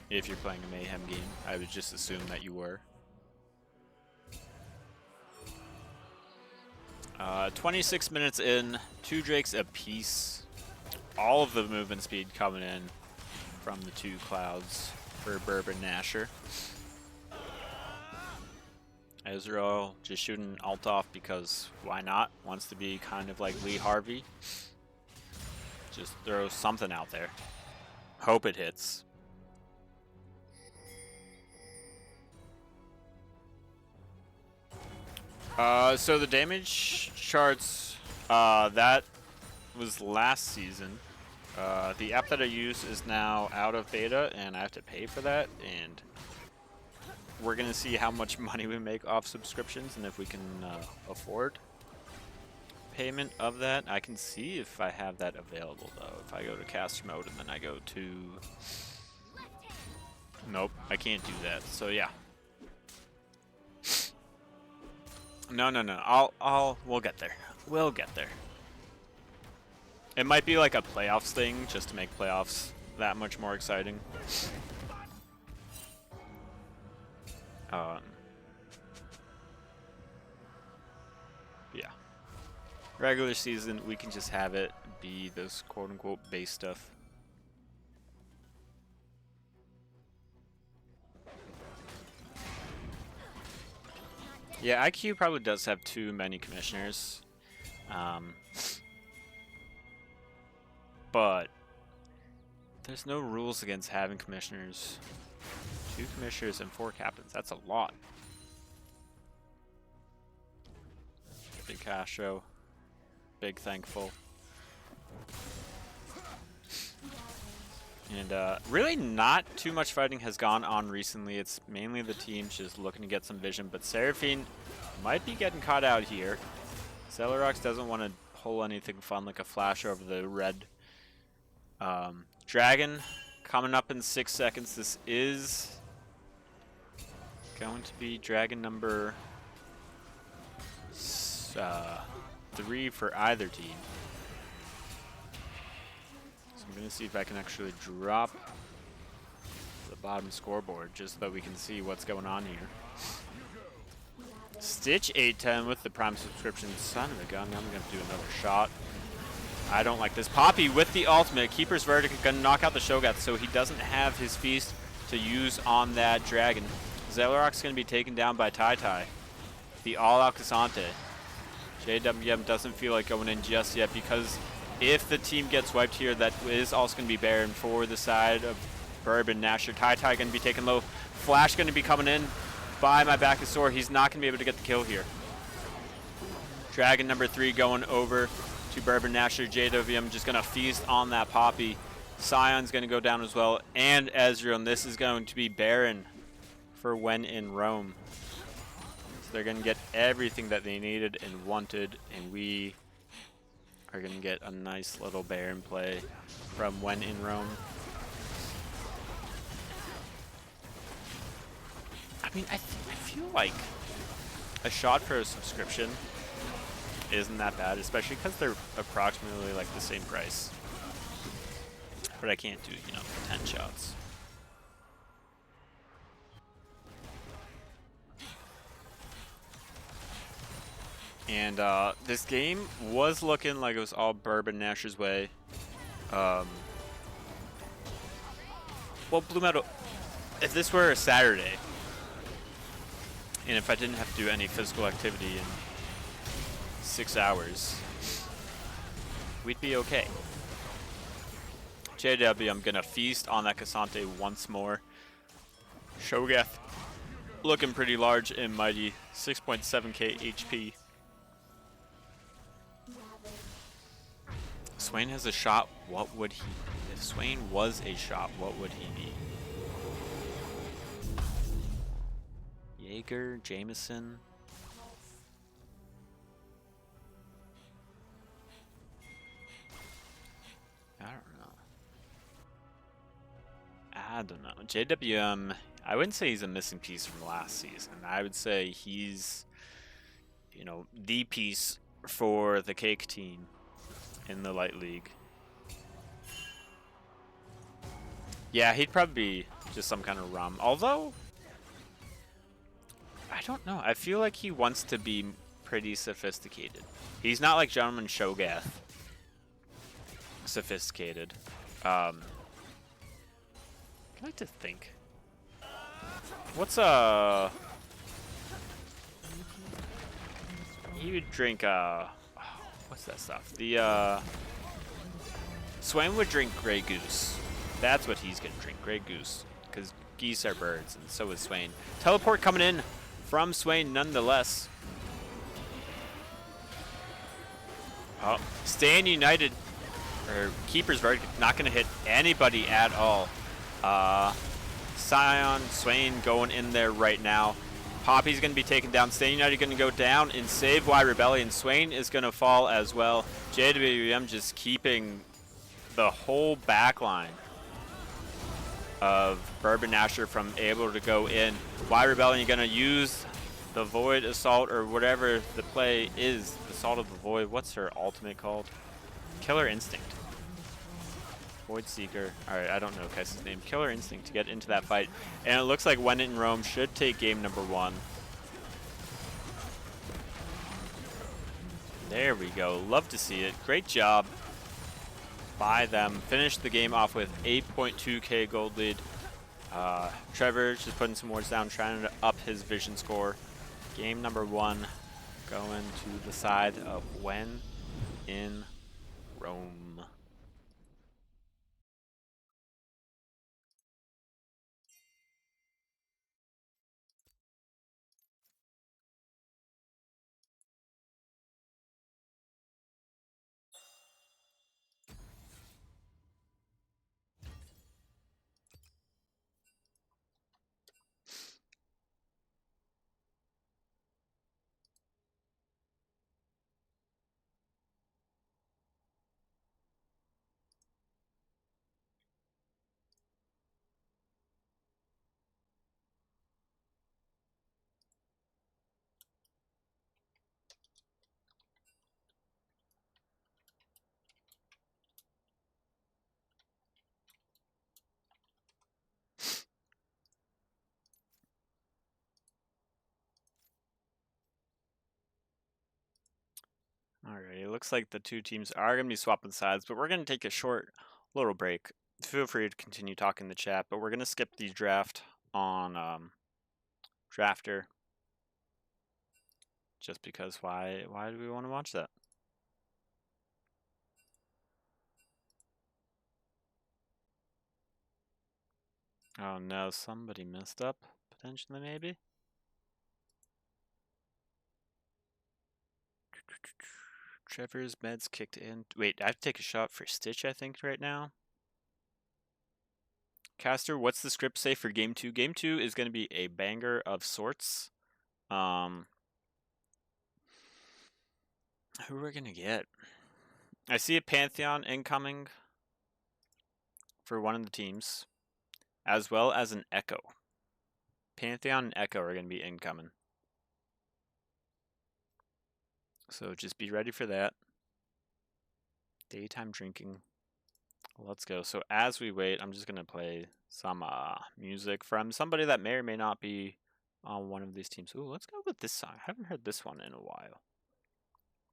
If you're playing a Mayhem game, I would just assume that you were. 26 minutes in, 2 Drakes apiece. All of the movement speed coming in from the 2 clouds for Bourbon Nasher. Ezreal just shooting ult off because why not? Wants to be kind of like Lee Harvey. Just throw something out there. Hope it hits. So the damage charts, that was last season. The app that I use is now out of beta, and I have to pay for that, and we're going to see how much money we make off subscriptions and if we can afford payment of that. I can see if I have that available, though. If I go to caster mode and then I go to... Nope, I can't do that. So, yeah. No. We'll get there. We'll get there. It might be like a playoffs thing, just to make playoffs that much more exciting. Yeah. Regular season, we can just have it be this quote-unquote base stuff. Yeah, IQ probably does have too many commissioners. But there's no rules against having commissioners. 2 commissioners and 4 captains. That's a lot. Big Castro. Big thankful. And really not too much fighting has gone on recently. It's mainly the teams just looking to get some vision. But Seraphine might be getting caught out here. Celerox doesn't want to pull anything fun like a flash over the red. Dragon coming up in 6 seconds. This is going to be dragon number 3 for either team. So I'm going to see if I can actually drop the bottom scoreboard just so that we can see what's going on here. Stitch 810 with the Prime subscription. Son of a gun, I'm going to do another shot. I don't like this. Poppy with the ultimate. Keeper's Verdict going to knock out the Shogath so he doesn't have his feast to use on that dragon. Zelarok's going to be taken down by Tai Tai. The all-out Cassante. JWM doesn't feel like going in just yet because if the team gets wiped here, that is also going to be Baron for the side of Bourbon Nasher. Tai Tai going to be taken low. Flash going to be coming in by my back of Sore. He's not going to be able to get the kill here. Dragon number 3 going over to Bourbon Nasher. JWM just going to feast on that Poppy. Scion's going to go down as well. And Ezreal. And this is going to be Baron for when in Rome. So they're going to get everything that they needed and wanted. And we are going to get a nice little Baron play from when in Rome. I mean, I feel like a shot for a subscription isn't that bad, especially because they're approximately like the same price. But I can't do, 10 shots. And this game was looking like it was all Bourbon Nasher's way. Well, Blue Metal, if this were a Saturday, and if I didn't have to do any physical activity in 6 hours, we'd be okay. JW, I'm gonna feast on that Cassante once more. Shogath looking pretty large and mighty, 6.7k HP. Swain has a shot, what would he be? If Swain was a shot, what would he be? Jaeger, Jameson. I don't know. JWM, I wouldn't say he's a missing piece from last season. I would say he's, the piece for the Cake team in the Light League. Yeah, he'd probably be just some kind of rum. Although, I don't know. I feel like he wants to be pretty sophisticated. He's not like Gentleman Shogath. Sophisticated. I like to think. What's he would drink what's that stuff? The Swain would drink Grey Goose. That's what he's gonna drink, Grey Goose. Because geese are birds, and so is Swain. Teleport coming in from Swain nonetheless. Oh, staying united. Or Keeper's Verdict not gonna hit anybody at all. Scion, Swain going in there right now. Poppy's going to be taken down. Staying United going to go down and save WIR Rebellion. Swain is going to fall as well. JWM just keeping the whole back line of Bourbon Nasher from able to go in. WIR Rebellion going to use the Void Assault or whatever the play is. Assault of the Void. What's her ultimate called? Killer Instinct. Void Seeker. Alright, I don't know Kai's name. Killer Instinct to get into that fight. And it looks like When in Rome should take game number 1. There we go. Love to see it. Great job by them. Finished the game off with 8.2k gold lead. Trevor just putting some words down, trying to up his vision score. Game number 1 going to the side of When in Rome. Alright, it looks like the two teams are going to be swapping sides, but we're going to take a short little break. Feel free to continue talking in the chat, but we're going to skip the draft on Drafter. Just because why do we want to watch that? Oh no, somebody messed up, potentially maybe? Trevor's meds kicked in. Wait, I have to take a shot for Stitch, I think, right now. Caster, what's the script say for Game 2? Game 2 is going to be a banger of sorts. Who are we going to get? I see a Pantheon incoming for one of the teams, as well as an Echo. Pantheon and Echo are going to be incoming. So just be ready for that. Daytime drinking. Let's go. So as we wait, I'm just going to play some music from somebody that may or may not be on one of these teams. Ooh, let's go with this song. I haven't heard this one in a while.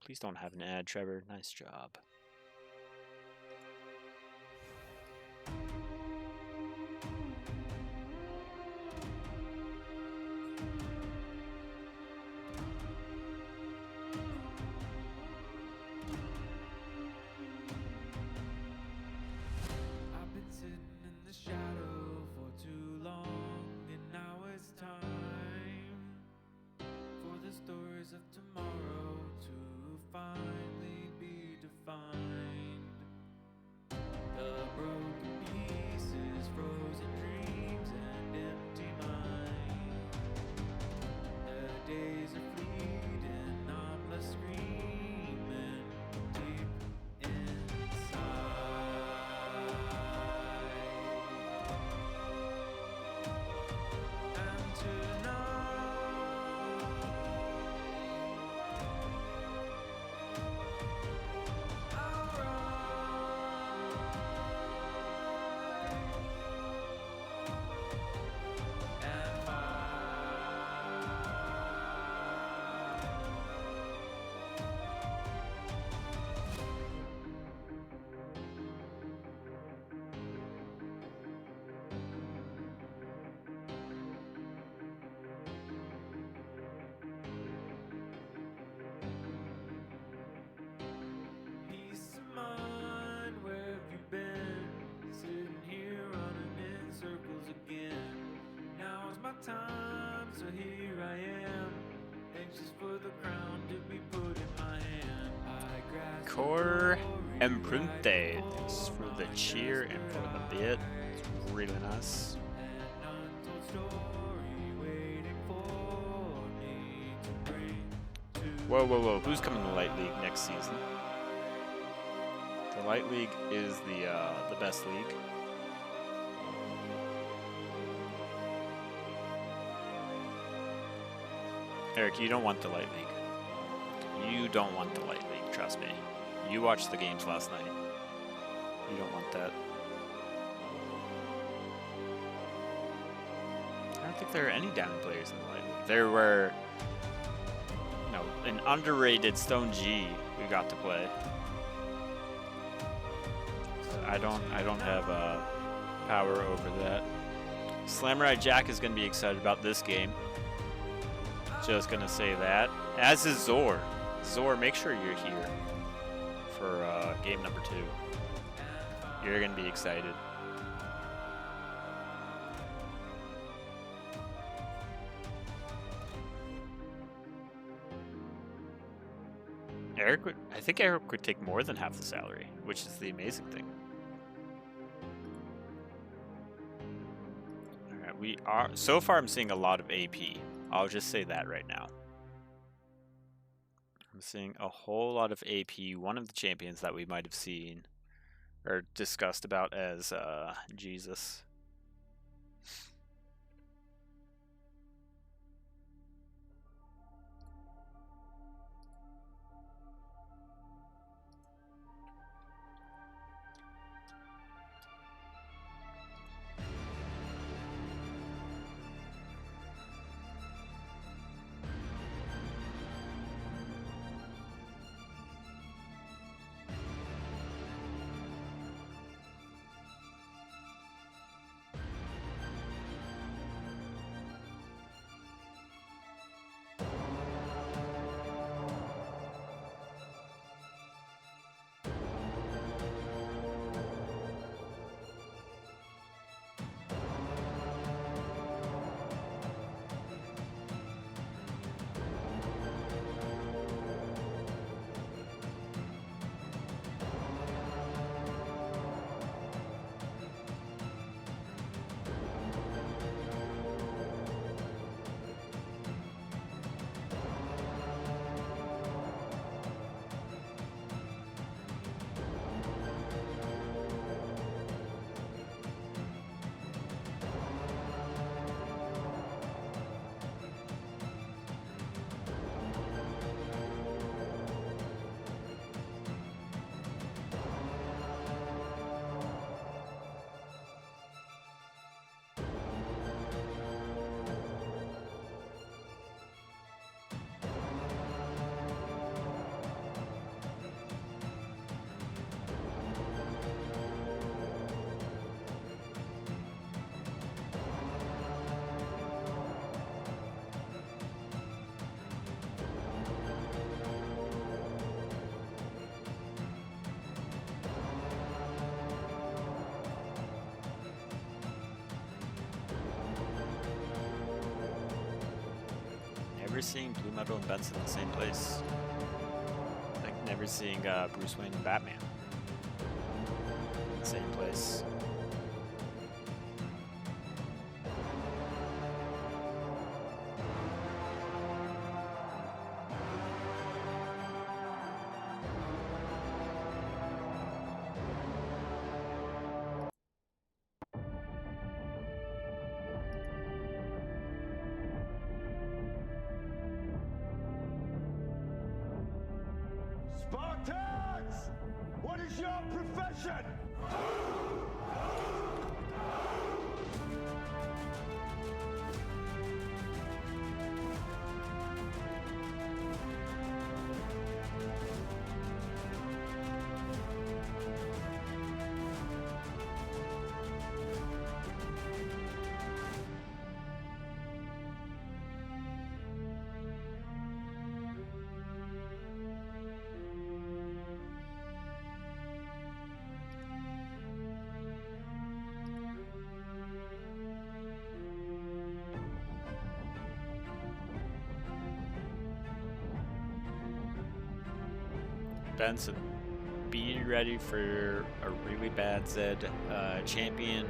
Please don't have an ad, Trevor. Nice job. I've been sitting in the shadow for too long, and now it's time for the stories of tomorrow to finally be defined. The broken pieces, frozen dreams, and empty minds. The days are fleeting, I'm left screaming deep inside. And tonight, I'll rise and fight. Peace of mind, where have you been? Sitting here running in circles again. Now's my time, so here I am, anxious for the crown to be put in my hand. I grasp the Core glory Emprunte. right Thanks for the before cheer my and for the eyes. bit. It's really nice. An untold story waiting for me to bring to Whoa, whoa, whoa. Who's coming to Light League next season? The Light League is the best league. Eric, you don't want the Light League. You don't want the Light League, trust me. You watched the games last night. You don't want that. I don't think there are any down players in the Light League. There were, you know, an underrated Stone G we got to play. I don't have power over that. Samurai Jack is going to be excited about this game. Just going to say that. As is Zor. Zor, make sure you're here for game number 2. You're going to be excited. I think Eric would take more than half the salary, which is the amazing thing. Alright, so far I'm seeing a lot of AP. I'll just say that right now. I'm seeing a whole lot of AP. One of the champions that we might have seen or discussed about as Jesus. never seeing Blue Metal and Benson in the same place. Like never seeing Bruce Wayne and Batman in the same place. Spartans! What is your profession? Benson, be ready for a really bad Zed champion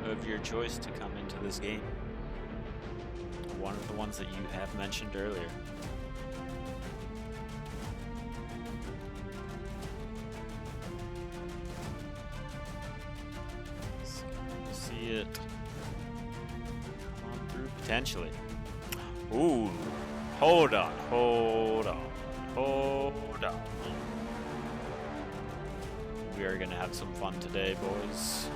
of your choice to come into this game. One of the ones that you have mentioned earlier. See it come on through potentially. Ooh, hold on. We are gonna have some fun today, boys.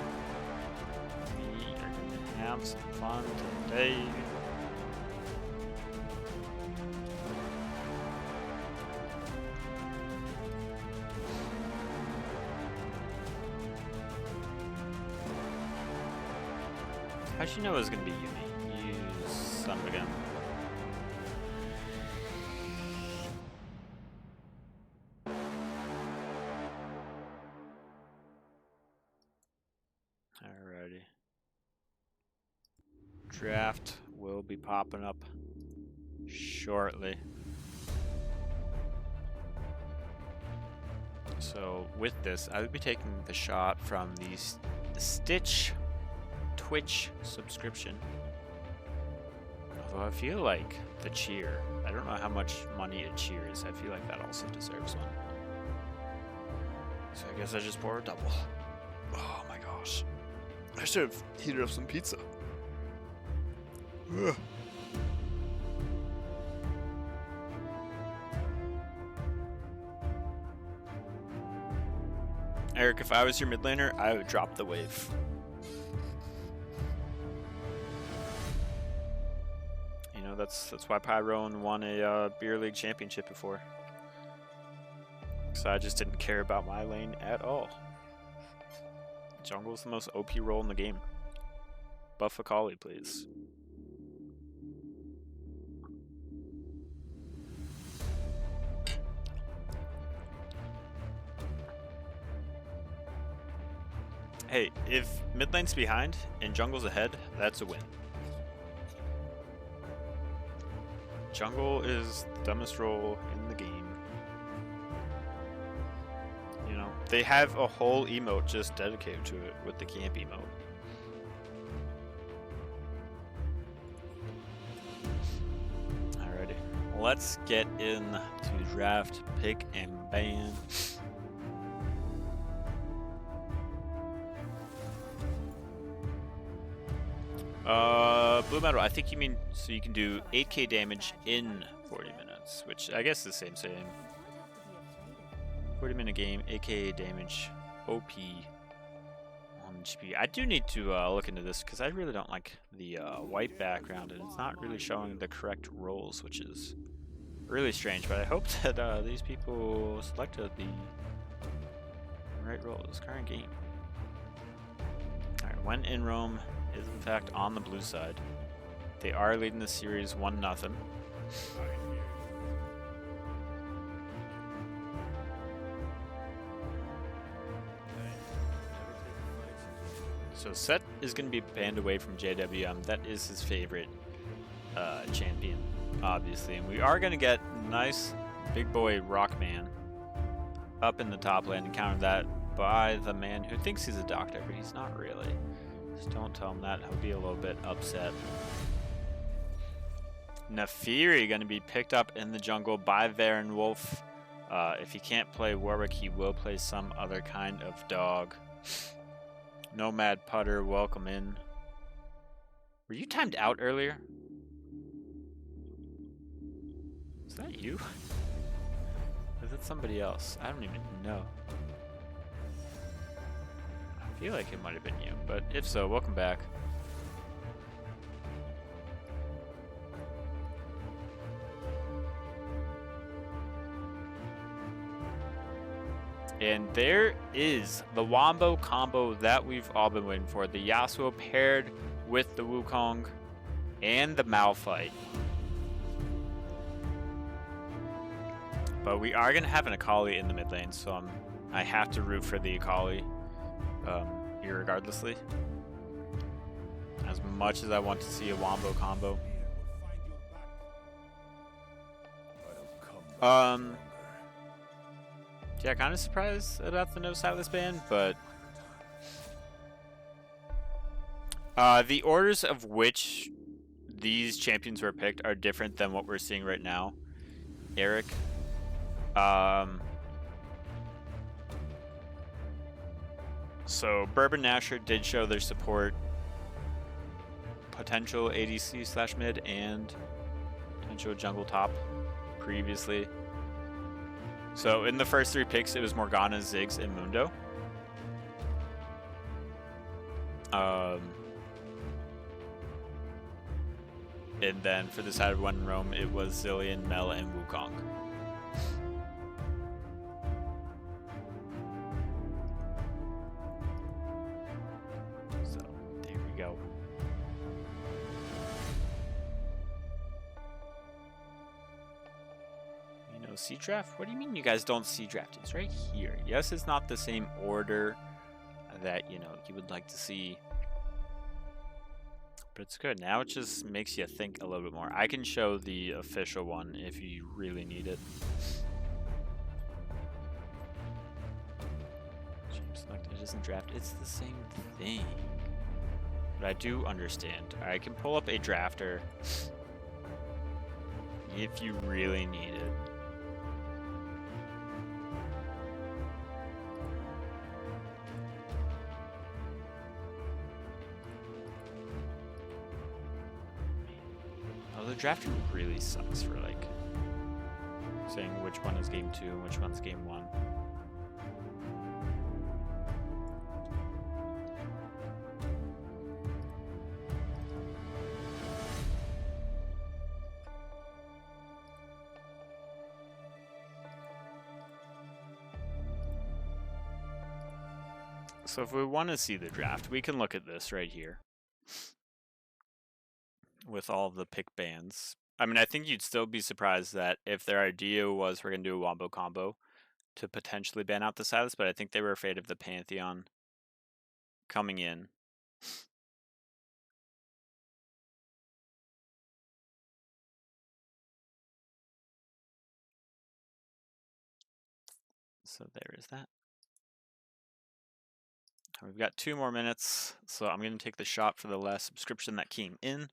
We are gonna have some fun today. How'd you know it was gonna be Yumi? You son of a gun. Alrighty. Draft will be popping up shortly. So with this, I will be taking the shot from the Stitch Twitch subscription. Although I feel like the cheer, I don't know how much money a cheer is. I feel like that also deserves one. So I guess I just pour a double. Oh my gosh. I should have heated up some pizza. Ugh. Eric, if I was your mid laner, I would drop the wave. You know, that's why Pyrone won a beer league championship before. So I just didn't care about my lane at all. Jungle's the most OP role in the game. Buff Akali, please. Hey, if mid lane's behind and jungle's ahead, that's a win. Jungle is the dumbest role in the game. You know, they have a whole emote just dedicated to it with the camp emote. Alrighty, let's get in to draft, pick, and ban. Blue Metal, I think you mean so you can do 8k damage in 40 minutes, which I guess is the same. 40-minute game, 8k damage, OP on GP. I do need to look into this because I really don't like the white background and it's not really showing the correct roles, which is really strange. But I hope that these people selected the right roles. Current game. Alright, when in Rome is in fact on the blue side. They are leading the series 1-0. So Set is going to be banned away from JWM. That is his favorite champion. obviously. And we are going to get nice big boy Rockman up in the top lane and counter that by the man who thinks he's a doctor, but he's not really. Just don't tell him that. He'll be a little bit upset. Nafiri going to be picked up in the jungle by Varen Wolf. If he can't play Warwick, he will play some other kind of dog. Nomad Putter, welcome in. Were you timed out earlier? Is that you? Is it somebody else? I don't even know. I feel like it might have been you, but if so, welcome back. And there is the Wombo combo that we've all been waiting for. The Yasuo paired with the Wukong and the Malphite. But we are going to have an Akali in the mid lane, so I have to root for the Akali, irregardlessly. As much as I want to see a Wombo combo. Yeah, kind of surprised about the no Silas ban, but the orders of which these champions were picked are different than what we're seeing right now. Eric. So Bourbon Nasher did show their support, potential ADC / mid and potential jungle top previously. So in the first 3 picks, it was Morgana, Ziggs, and Mundo. And then for the side of One Rome, it was Zillion, Mel, and Wukong. So there we go. See draft? What do you mean you guys don't see draft? It's right here. Yes, it's not the same order that, you would like to see. But it's good. Now it just makes you think a little bit more. I can show the official one if you really need it. It doesn't draft. It's the same thing. But I do understand. I can pull up a drafter if you really need it. The drafting really sucks for saying which one is game 2 and which one's game 1. So if we want to see the draft, we can look at this right here. With all of the pick bans. I mean, I think you'd still be surprised that if their idea was we're going to do a Wombo combo to potentially ban out the Silas, but I think they were afraid of the Pantheon coming in. So there is that. We've got 2 more minutes, so I'm going to take the shot for the last subscription that came in.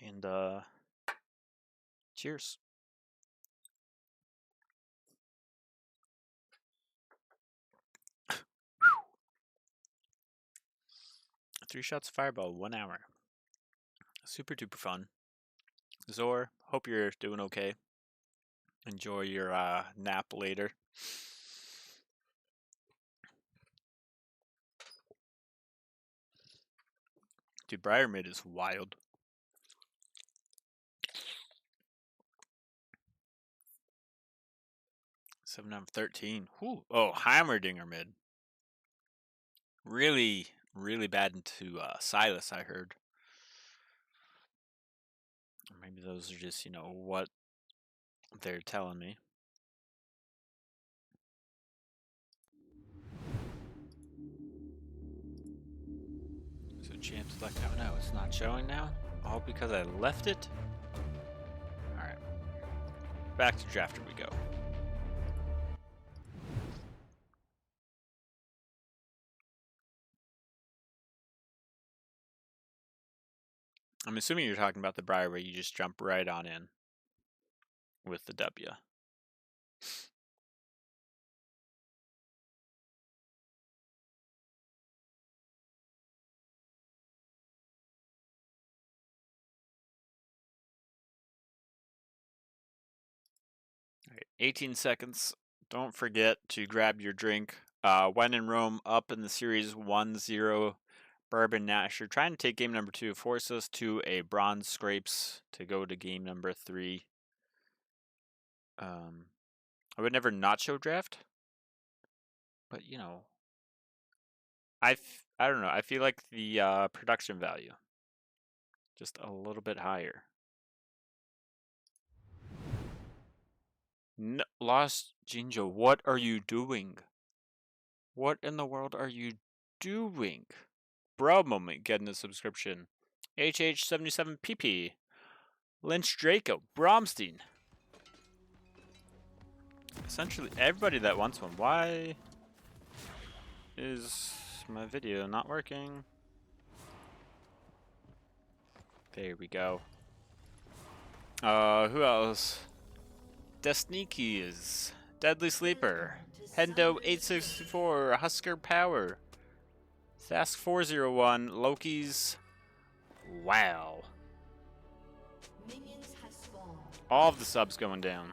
And cheers. Three shots of Fireball, 1 hour. Super duper fun. Zor, hope you're doing okay. Enjoy your nap later. Dude, Briar Mid is wild. 7 out of 13. Whew. Oh, Heimerdinger mid. Really, really bad into Silas, I heard. Or maybe those are just, what they're telling me. So champ select. Oh no, it's not showing now? All because I left it? back to drafter we go. I'm assuming you're talking about the Briar where you just jump right on in with the W. All right, 18 seconds. Don't forget to grab your drink. When in Rome, up in the series 1-0. Bourbon Nash. You're trying to take game number 2. Force us to a bronze scrapes to go to game number 3. I would never not show draft, but you know, I don't know. I feel like the production value just a little bit higher. No, Lost Jinjo, what are you doing? What in the world are you doing? Bro Moment getting a subscription. HH77PP. Lynch Draco. Bromstein. Essentially everybody that wants one. Why is my video not working? There we go. Who else? Desneakies. Deadly Sleeper. Hendo 864. Husker Power. Sask 401. Loki's. Wow. Minions have spawned. All of the subs going down.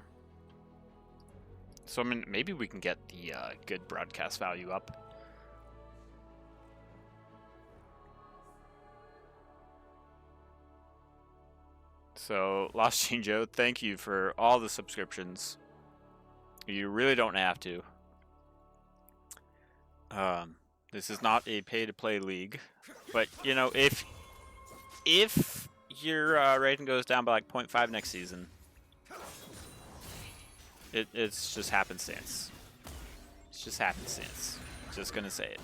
So I mean, maybe we can get the good broadcast value up. So, Lost Jinjo, thank you for all the subscriptions. You really don't have to. This is not a pay-to-play league, but you know, if your rating goes down by like 0.5 next season, it's just happenstance. It's just happenstance. Just gonna say it.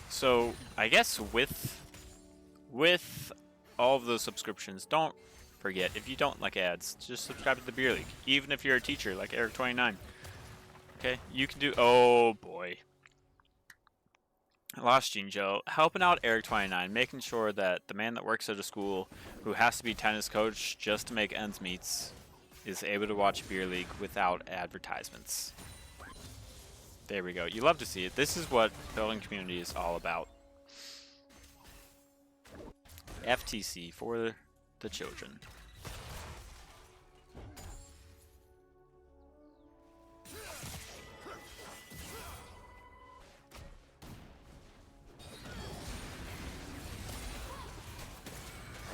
So I guess with all of those subscriptions, don't forget, if you don't like ads, just subscribe to the Beer League. Even if you're a teacher like Eric29. Okay, you can do. Oh boy. Lost Jinjo, helping out Eric29, making sure that the man that works at a school who has to be tennis coach just to make ends meet is able to watch Beer League without advertisements. There we go. You love to see it. This is what building community is all about. FTC for the children.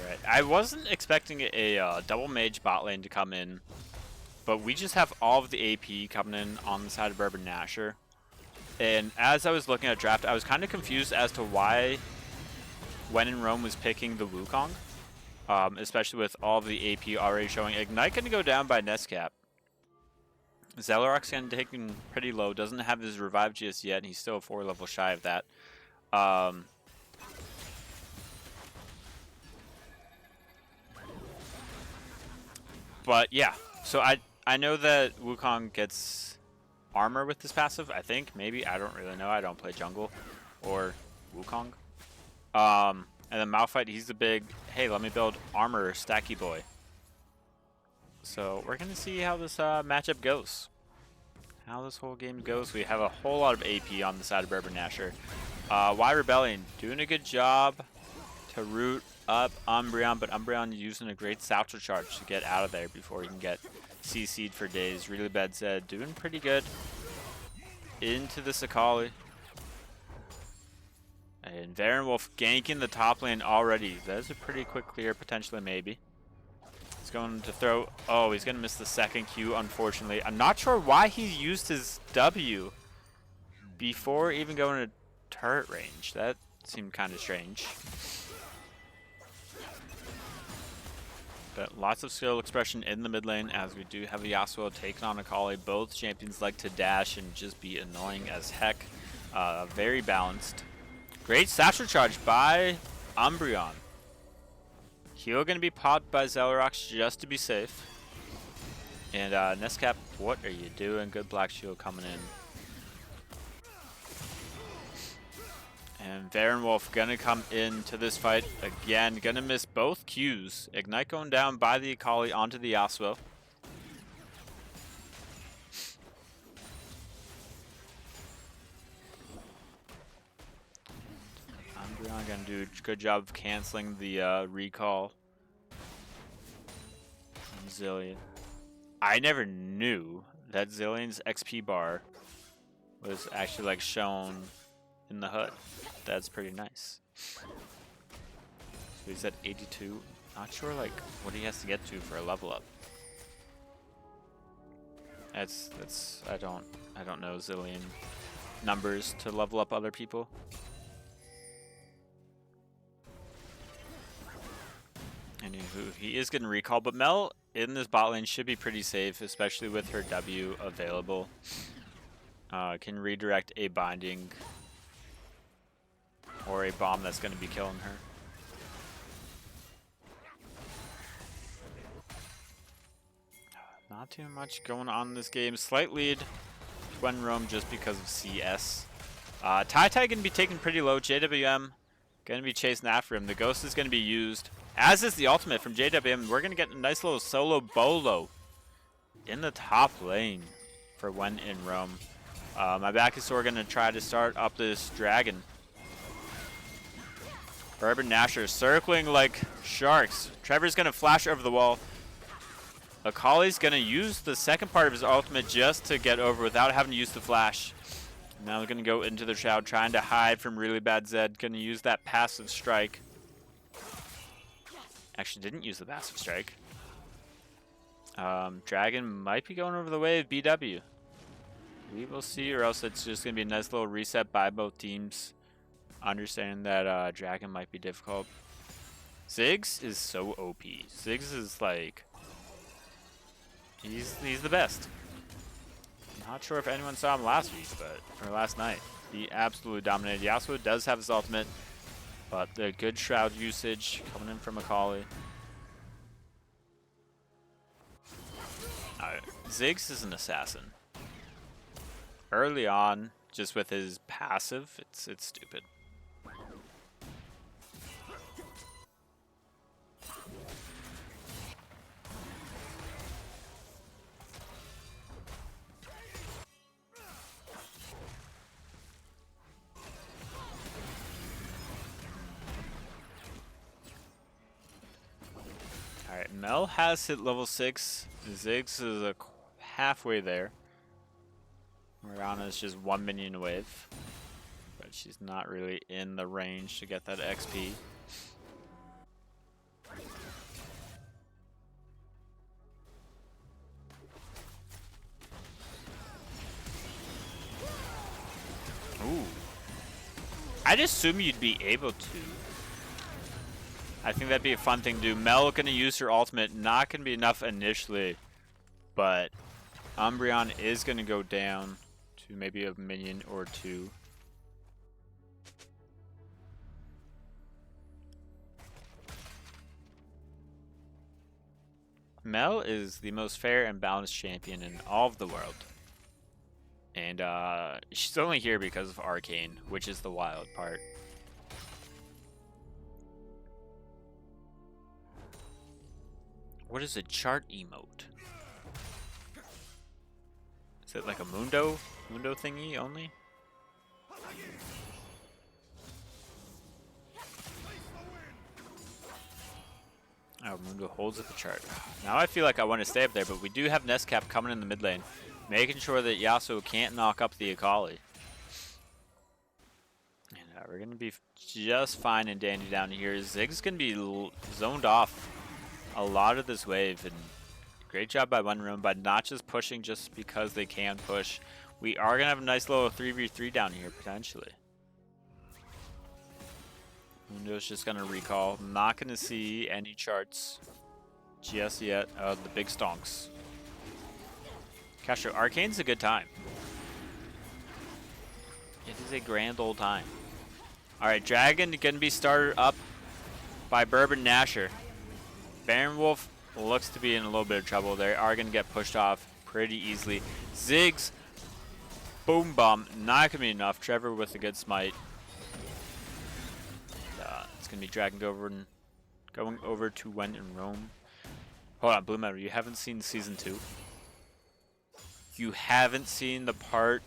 Alright, I wasn't expecting a double mage bot lane to come in, but we just have all of the AP coming in on the side of Bourbon Nasher. And as I was looking at draft, I was kind of confused as to why When in Rome was picking the Wukong, especially with all of the AP already showing. Ignite going to go down by Nescap. Zelorok's going to take him pretty low, doesn't have his revive just yet, and he's still 4 levels shy of that. But yeah, so I know that Wukong gets armor with this passive, I think, maybe, I don't really know, I don't play jungle or Wukong. And then Malphite, he's the big, hey, let me build armor stacky boy. So we're gonna see how this matchup goes, how this whole game goes. We have a whole lot of AP on the side of Bourbon Nasher. WIR Rebellion doing a good job to root up Umbreon, but Umbreon using a great Satchel Charge to get out of there before he can get CC'd for days. Really bad Zed doing pretty good into the Sakali. And Varen Wolf ganking the top lane already. That's a pretty quick clear, potentially, maybe. He's going to throw. Oh, he's going to miss the second Q, unfortunately. I'm not sure why he used his W before even going to turret range. That seemed kind of strange. But lots of skill expression in the mid lane, as we do have a Yasuo taking on Akali. Both champions like to dash and just be annoying as heck. Very balanced. Great Satchel Charge by Umbreon. Heal gonna be popped by Zelrox just to be safe. And Nescap, what are you doing? Good Black Shield coming in. And Varen Wolf gonna come into this fight again. Gonna miss both Qs. Ignite going down by the Akali onto the Yasuo. Umbreon gonna do a good job of canceling the recall from Zillion. I never knew that Zillion's XP bar was actually like shown in the HUD. That's pretty nice. So he's at 82. Not sure like what he has to get to for a level up. That's I don't know Zillion numbers to level up other people. Anywho, he is getting recall, but Mel in this bot lane should be pretty safe, especially with her W available. Can redirect a binding or a bomb that's going to be killing her. Not too much going on in this game. Slight lead to Wenrom just because of CS. Tai going to be taken pretty low. JWM going to be chasing after him. The Ghost is going to be used, as is the ultimate from JWM. We're going to get a nice little solo bolo in the top lane for Wen in Rome. My back is sore going to try to start up this dragon. Bourbon Nasher circling like sharks. Trevor's going to flash over the wall. Akali's going to use the second part of his ultimate just to get over without having to use the flash. Now they're going to go into the Shroud, trying to hide from really bad Zed. Going to use that passive strike. Actually didn't use the passive strike. Dragon might be going over the way of BW. We will see, or else it's just going to be a nice little reset by both teams. Understanding that Dragon might be difficult. Ziggs is so OP. Ziggs is like... He's the best. Not sure if anyone saw him last week, or last night. He absolutely dominated. Yasuo does have his ultimate, but the good Shroud usage coming in from Akali. Ziggs is an assassin. Early on, just with his passive, it's stupid. Alright, Mel has hit level 6. Ziggs is halfway there. Mariana's just 1 minion away. But she's not really in the range to get that XP. Ooh. I'd assume you'd be able to. I think that'd be a fun thing to do. Mel gonna use her ultimate, not gonna be enough initially, but Umbreon is gonna go down to maybe a minion or two. Mel is the most fair and balanced champion in all of the world. And she's only here because of Arcane, which is the wild part. What is a chart emote? Is it like a Mundo thingy only? Oh, Mundo holds up the chart. Now I feel like I want to stay up there, but we do have Nescap coming in the mid lane, making sure that Yasuo can't knock up the Akali. And we're going to be just fine and dandy down here. Ziggs going to be zoned off a lot of this wave, and great job by Wenrom by not just pushing just because they can push. We are going to have a nice little 3v3 down here, potentially. Mundo's just going to recall. Not going to see any charts just yet. The big stonks. Castro, Arcane's a good time. It is a grand old time. Alright, Dragon going to be started up by Bourbon Nasher. Baron Wolf looks to be in a little bit of trouble. They are going to get pushed off pretty easily. Ziggs, boom bomb, not going to be enough. Trevor with a good smite. It's going to be dragging over and going over to When in Rome. Hold on, Blue Metal, you haven't seen Season 2? You haven't seen the part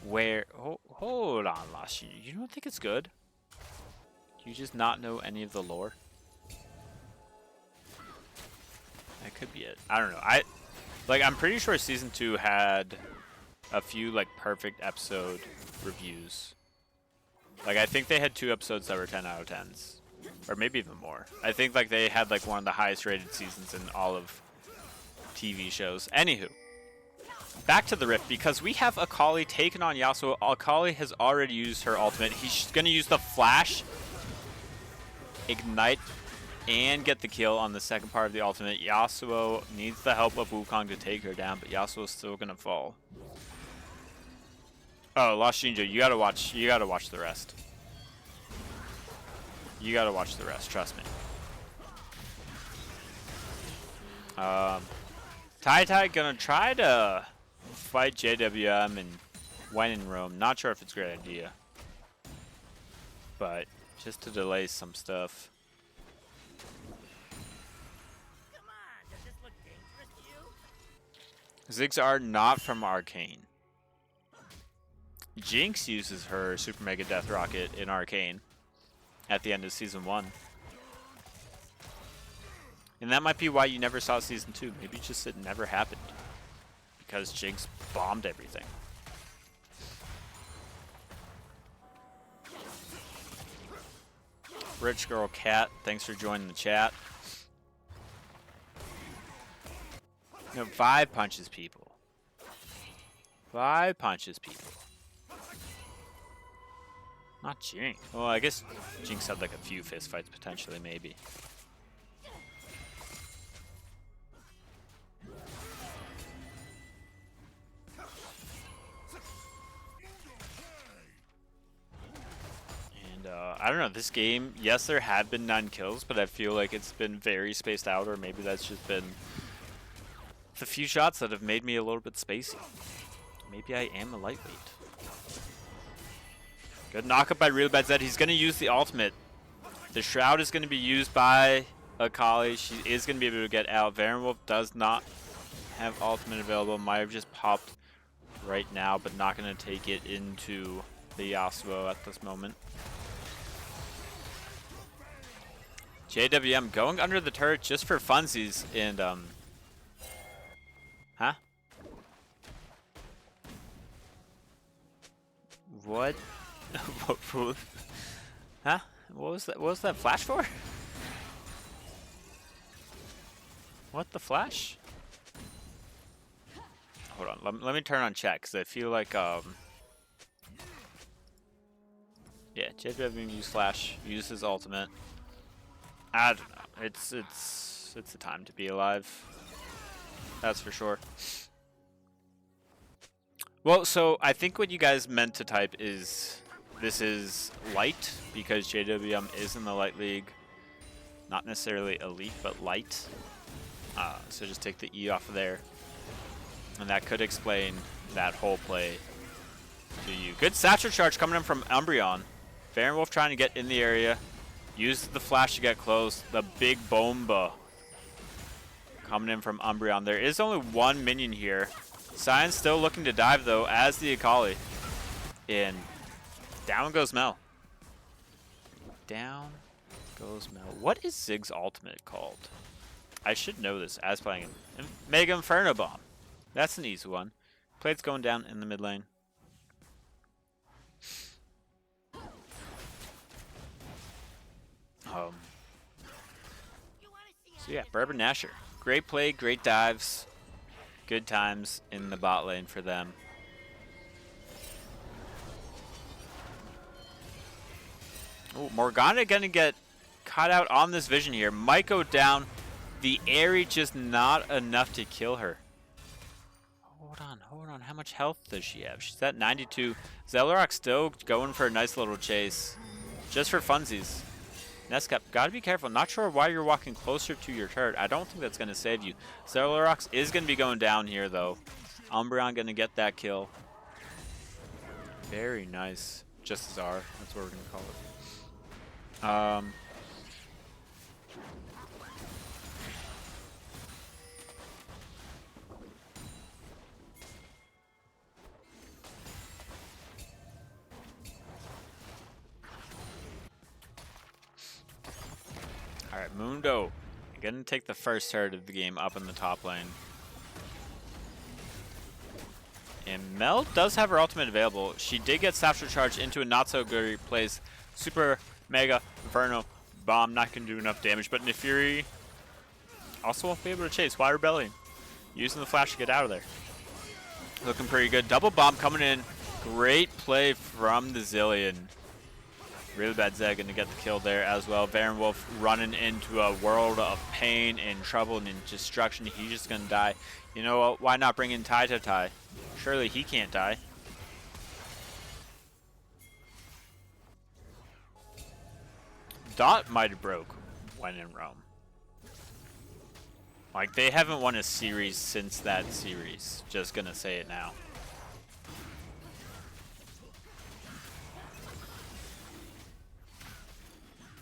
where... Oh, hold on, Lashi. You don't think it's good? Do you just not know any of the lore? That could be it. I don't know. I'm pretty sure Season 2 had a few, like, perfect episode reviews. Like, I think they had 2 episodes that were 10 out of 10s. Or maybe even more. I think, like, they had, like, one of the highest rated seasons in all of TV shows. Anywho. Back to the Rift, because we have Akali taken on Yasuo. Akali has already used her ultimate. He's going to use the flash, ignite, and get the kill on the second part of the ultimate. Yasuo needs the help of Wukong to take her down, but Yasuo's still going to fall. Oh, Lost Shinjo, you gotta watch the rest. You gotta watch the rest, trust me. Tai gonna try to fight JWM and When in Rome. Not sure if it's a great idea. But just to delay some stuff. Come on, does this look dangerous to you? Ziggs are not from Arcane. Jinx uses her Super Mega Death Rocket in Arcane at the end of Season 1. And that might be why you never saw Season 2. Maybe just it never happened. Because Jinx bombed everything. Rich Girl Cat, thanks for joining the chat. You know, Vibe punches people. Vibe punches people. Not Jinx. Well, I guess Jinx had like a few fist fights potentially, maybe. And I don't know, this game, yes, there have been 9 kills, but I feel like it's been very spaced out, or maybe that's just been the few shots that have made me a little bit spacey. Maybe I am a lightweight. Good knockup by Real Bad Zed. He's going to use the ultimate. The Shroud is going to be used by Akali. She is going to be able to get out. Varen Wolf does not have ultimate available. Might have just popped right now, but not going to take it into the Yasuo at this moment. JWM going under the turret just for funsies and huh? What? Huh? What was that? What was that flash for? What the flash? Hold on. Let me turn on chat because I feel like yeah, JWM use flash, use his ultimate. I don't know. It's a time to be alive. That's for sure. Well, so I think what you guys meant to type is this is light because JWM is in the light league. Not necessarily elite, but light. So just take the E off of there. And that could explain that whole play to you. Good satchel charge coming in from Umbreon. Baron Wolf trying to get in the area. Uses the flash to get close. The big bomba coming in from Umbreon. There is only one minion here. Cyan's still looking to dive, though, as the Akali. And down goes Mel. Down goes Mel. What is Ziggs' ultimate called? I should know this as playing it. Mega Inferno Bomb. That's an easy one. Plate's going down in the mid lane. So yeah, Bourbon Nasher. Great play, great dives. Good times in the bot lane for them. Oh, Morgana gonna get caught out on this vision here. Might go down. The Aerie just not enough to kill her. Hold on. How much health does she have? She's at 92. Zellarok still going for a nice little chase. Just for funsies. Nescap, gotta be careful. Not sure why you're walking closer to your turret. I don't think that's gonna save you. Zellorox is gonna be going down here though. Umbreon gonna get that kill. Very nice. Just as R. That's what we're gonna call it. Alright, Mundo. Gonna take the first turret of the game up in the top lane. And Mel does have her ultimate available. She did get Satchel Charge into a not-so-good place. Super, Mega, Inferno, Bomb, not gonna do enough damage. But Nefiri also won't be able to chase. Why Rebellion? Using the flash to get out of there. Looking pretty good. Double Bomb coming in. Great play from the Zillion. Really bad Zed gonna get the kill there as well. Varen Wolf running into a world of pain and trouble and destruction. He's just gonna die. You know what? Why not bring in Tai? Surely he can't die. Dot might have broke when in Rome. Like, they haven't won a series since that series. Just gonna say it now.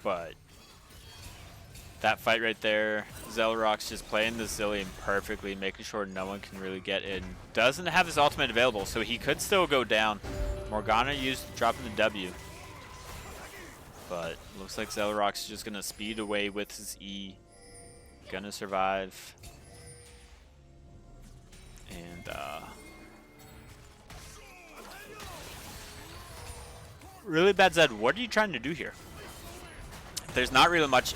But that fight right there, Zellorox just playing the Zillion perfectly, making sure no one can really get in. Doesn't have his ultimate available, so he could still go down. Morgana dropping the W. But looks like Zellorox is just gonna speed away with his E. Gonna survive. And really bad Zed, what are you trying to do here? There's not really much.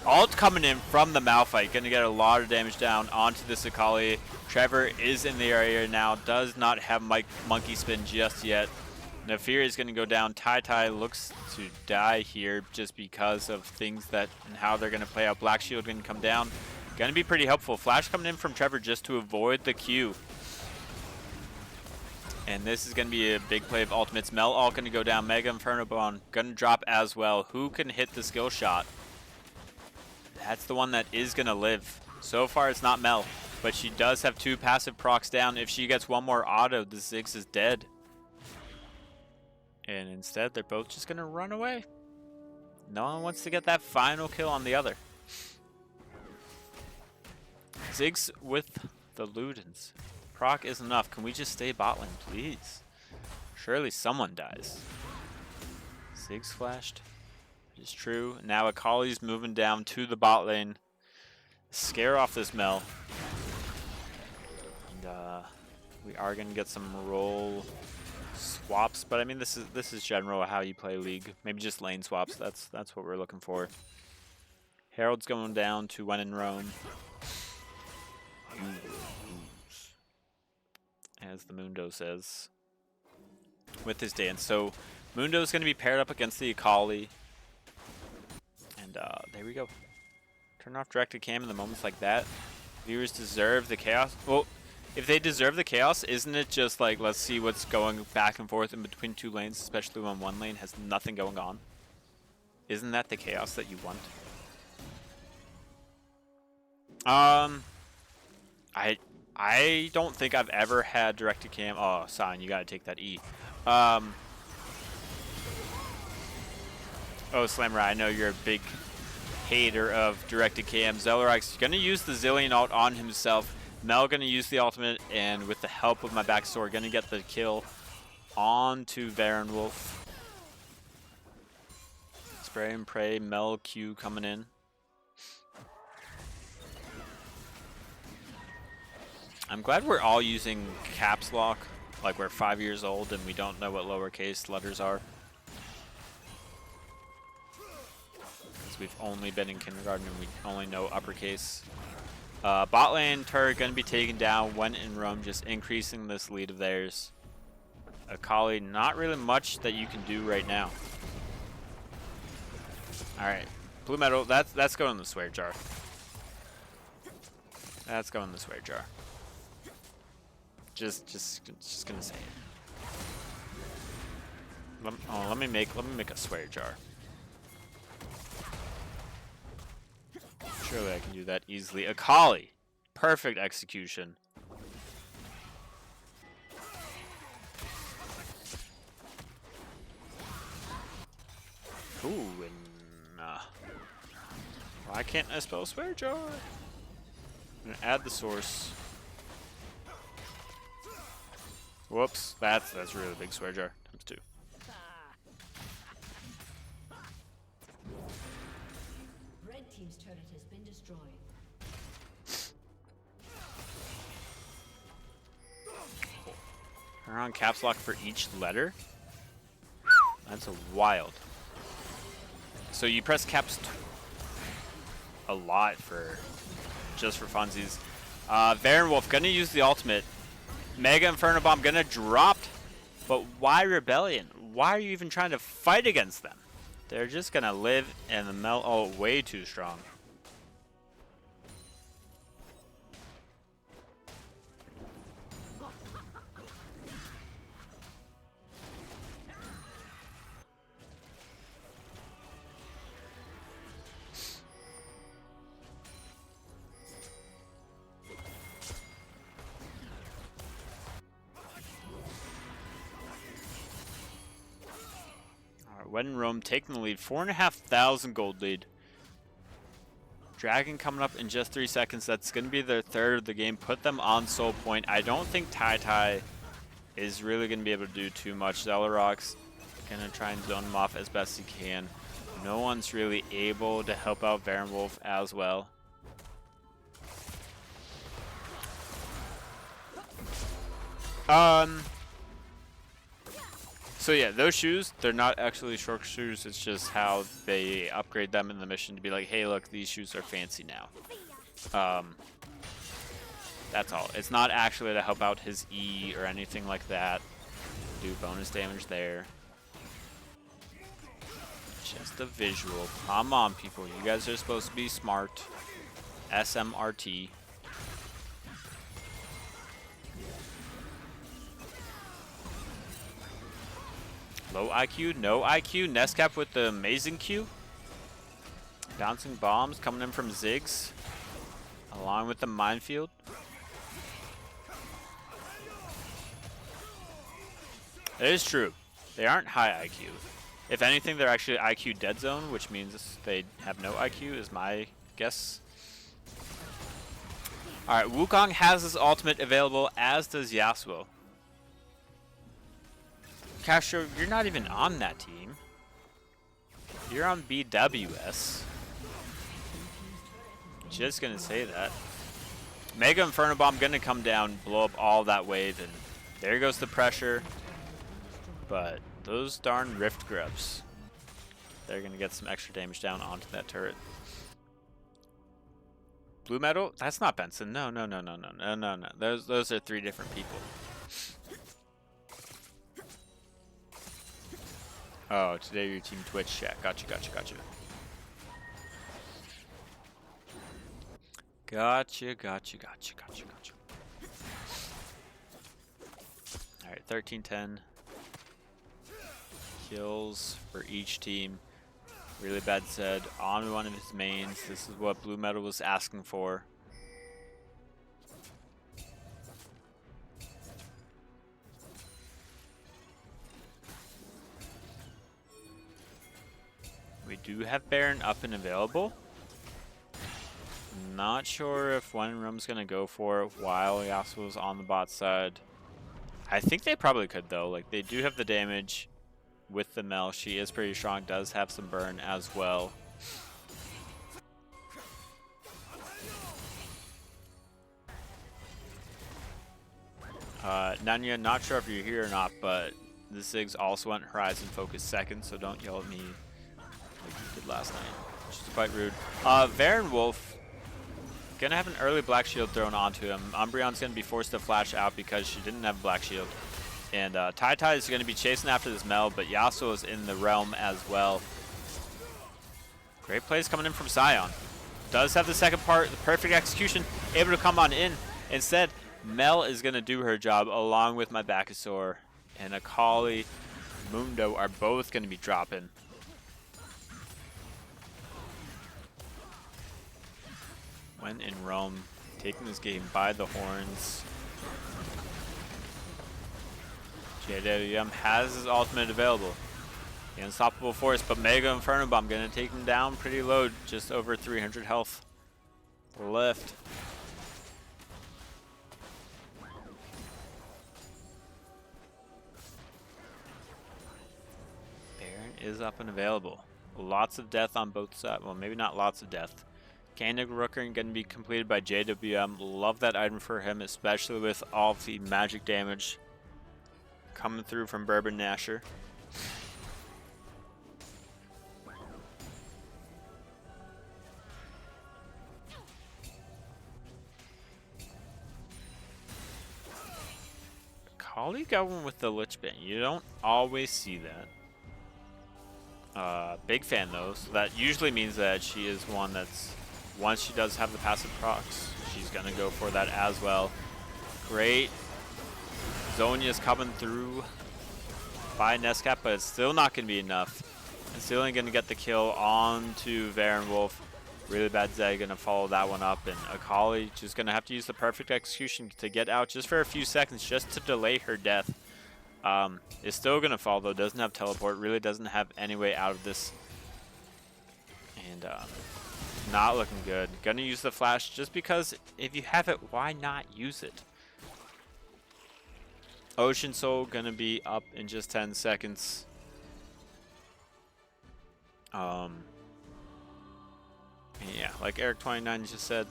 Ult coming in from the Malphite. Going to get a lot of damage down onto the Sakali. Trevor is in the area now. Does not have Monkey Spin just yet. Nefiri is going to go down. Tai looks to die here just because of things that and how they're going to play out. Black Shield going to come down. Going to be pretty helpful. Flash coming in from Trevor just to avoid the Q. And this is going to be a big play of ultimates. Mel all going to go down. Mega Inferno Bone going to drop as well. Who can hit the skill shot? That's the one that is going to live. So far it's not Mel, but she does have 2 passive procs down. If she gets one more auto, the Ziggs is dead. And instead they're both just going to run away. No one wants to get that final kill on the other. Ziggs with the Ludens. Proc is enough. Can we just stay bot lane, please? Surely someone dies. Ziggs flashed. It is true. Now Akali's moving down to the bot lane. Scare off this Mel. And we are gonna get some role swaps, but I mean this is general how you play League. Maybe just lane swaps. That's what we're looking for. Herald's going down to when in Rome. As the Mundo says with his dance. So Mundo's going to be paired up against the Akali. And there we go. Turn off directed cam in the moments like that. Viewers deserve the chaos. Well, if they deserve the chaos, isn't it just like, let's see what's going back and forth in between 2 lanes, especially when one lane has nothing going on? Isn't that the chaos that you want? I don't think I've ever had directed cam. Oh, Sign, you gotta take that E. Oh, Slammer, I know you're a big hater of directed cam. Zellorox gonna use the Zillion ult on himself. Mel gonna use the ultimate, and with the help of my backstory, gonna get the kill onto Varen Wolf. Spray and pray. Mel Q coming in. I'm glad we're all using caps lock, like we're 5 years old and we don't know what lowercase letters are. Because we've only been in kindergarten and we only know uppercase. Bot lane turret going to be taken down when in Rome, just increasing this lead of theirs. Akali, not really much that you can do right now. Alright, blue metal, that's going in the swear jar. That's going in the swear jar. Just gonna say it. Let me make a swear jar. Surely I can do that easily. Akali. Perfect execution. Ooh, and why can't I spell swear jar? I'm gonna add the source. Whoops, that's really big swear jar. Times 2. Red team's turret has been destroyed. Turn on caps lock for each letter. That's a wild. So you press caps a lot for just for funsies. Varen Wolf gonna use the ultimate. Mega Inferno Bomb gonna drop. But why Rebellion? Why are you even trying to fight against them? They're just gonna live and the melt. Oh, way too strong. When in Rome, taking the lead. 4,500 gold lead. Dragon coming up in just 3 seconds. That's going to be their third of the game. Put them on soul point. I don't think Tai is really going to be able to do too much. Zellerock's going to try and zone him off as best he can. No one's really able to help out Varen Wolf as well. So yeah, those shoes, they're not actually short shoes, it's just how they upgrade them in the mission to be like, hey look, these shoes are fancy now. That's all. It's not actually to help out his E or anything like that. Do bonus damage there. Just a visual. Come on people, you guys are supposed to be smart. SMRT. Low IQ, no IQ. Nestcap with the amazing Q. Bouncing bombs coming in from Ziggs. Along with the minefield. It is true. They aren't high IQ. If anything, they're actually IQ dead zone, which means they have no IQ, is my guess. Alright, Wukong has his ultimate available, as does Yasuo. Castro, you're not even on that team. You're on BWS. Just gonna say that. Mega Inferno Bomb gonna come down, blow up all that wave, and there goes the pressure. But those darn Rift Grubs, they're gonna get some extra damage down onto that turret. Blue Metal? That's not Benson. No. Those are 3 different people. Oh, today your team Twitch chat. Gotcha. Gotcha. Alright, 13-10. Kills for each team. Really bad said on one of his mains. This is what Blue Metal was asking for. We do have Baron up and available. Not sure if One Room's gonna go for it while Yasuo's on the bot side. I think they probably could though. Like they do have the damage with the Mel. She is pretty strong, does have some burn as well. Nanya, not sure if you're here or not, but the Ziggs also went Horizon Focus second, so don't yell at me like you did last night, which is quite rude. Varen Wolf gonna have an early Black Shield thrown onto him. Umbreon's gonna be forced to flash out because she didn't have Black Shield. And Tai is gonna be chasing after this Mel, but Yasuo is in the realm as well. Great plays coming in from Sion. Does have the second part, the perfect execution, able to come on in. Instead, Mel is gonna do her job along with my Bakasaur, and Akali, Mundo are both gonna be dropping. When in Rome, taking this game by the horns. JWM has his ultimate available. The Unstoppable Force, but Mega Inferno Bomb gonna take him down pretty low, just over 300 health left. Baron is up and available. Lots of death on both sides. Well, maybe not lots of death. Candig Rooker going to be completed by JWM. Love that item for him, especially with all of the magic damage coming through from Bourbon Nasher. Kali going with the Lich Bane. You don't always see that. Big fan though, so that usually means that she is one that's, once she does have the passive procs, she's gonna go for that as well. Great. Zonia's coming through by Nescap, but it's still not gonna be enough. It's still only gonna get the kill onto Varen Wolf. Really bad Zed gonna follow that one up, and Akali just gonna have to use the perfect execution to get out just for a few seconds, just to delay her death. Is still gonna fall though, doesn't have teleport, really doesn't have any way out of this. And not looking good. Gonna use the flash just because if you have it, why not use it? Ocean Soul gonna be up in just 10 seconds. Yeah, like Eric29 just said,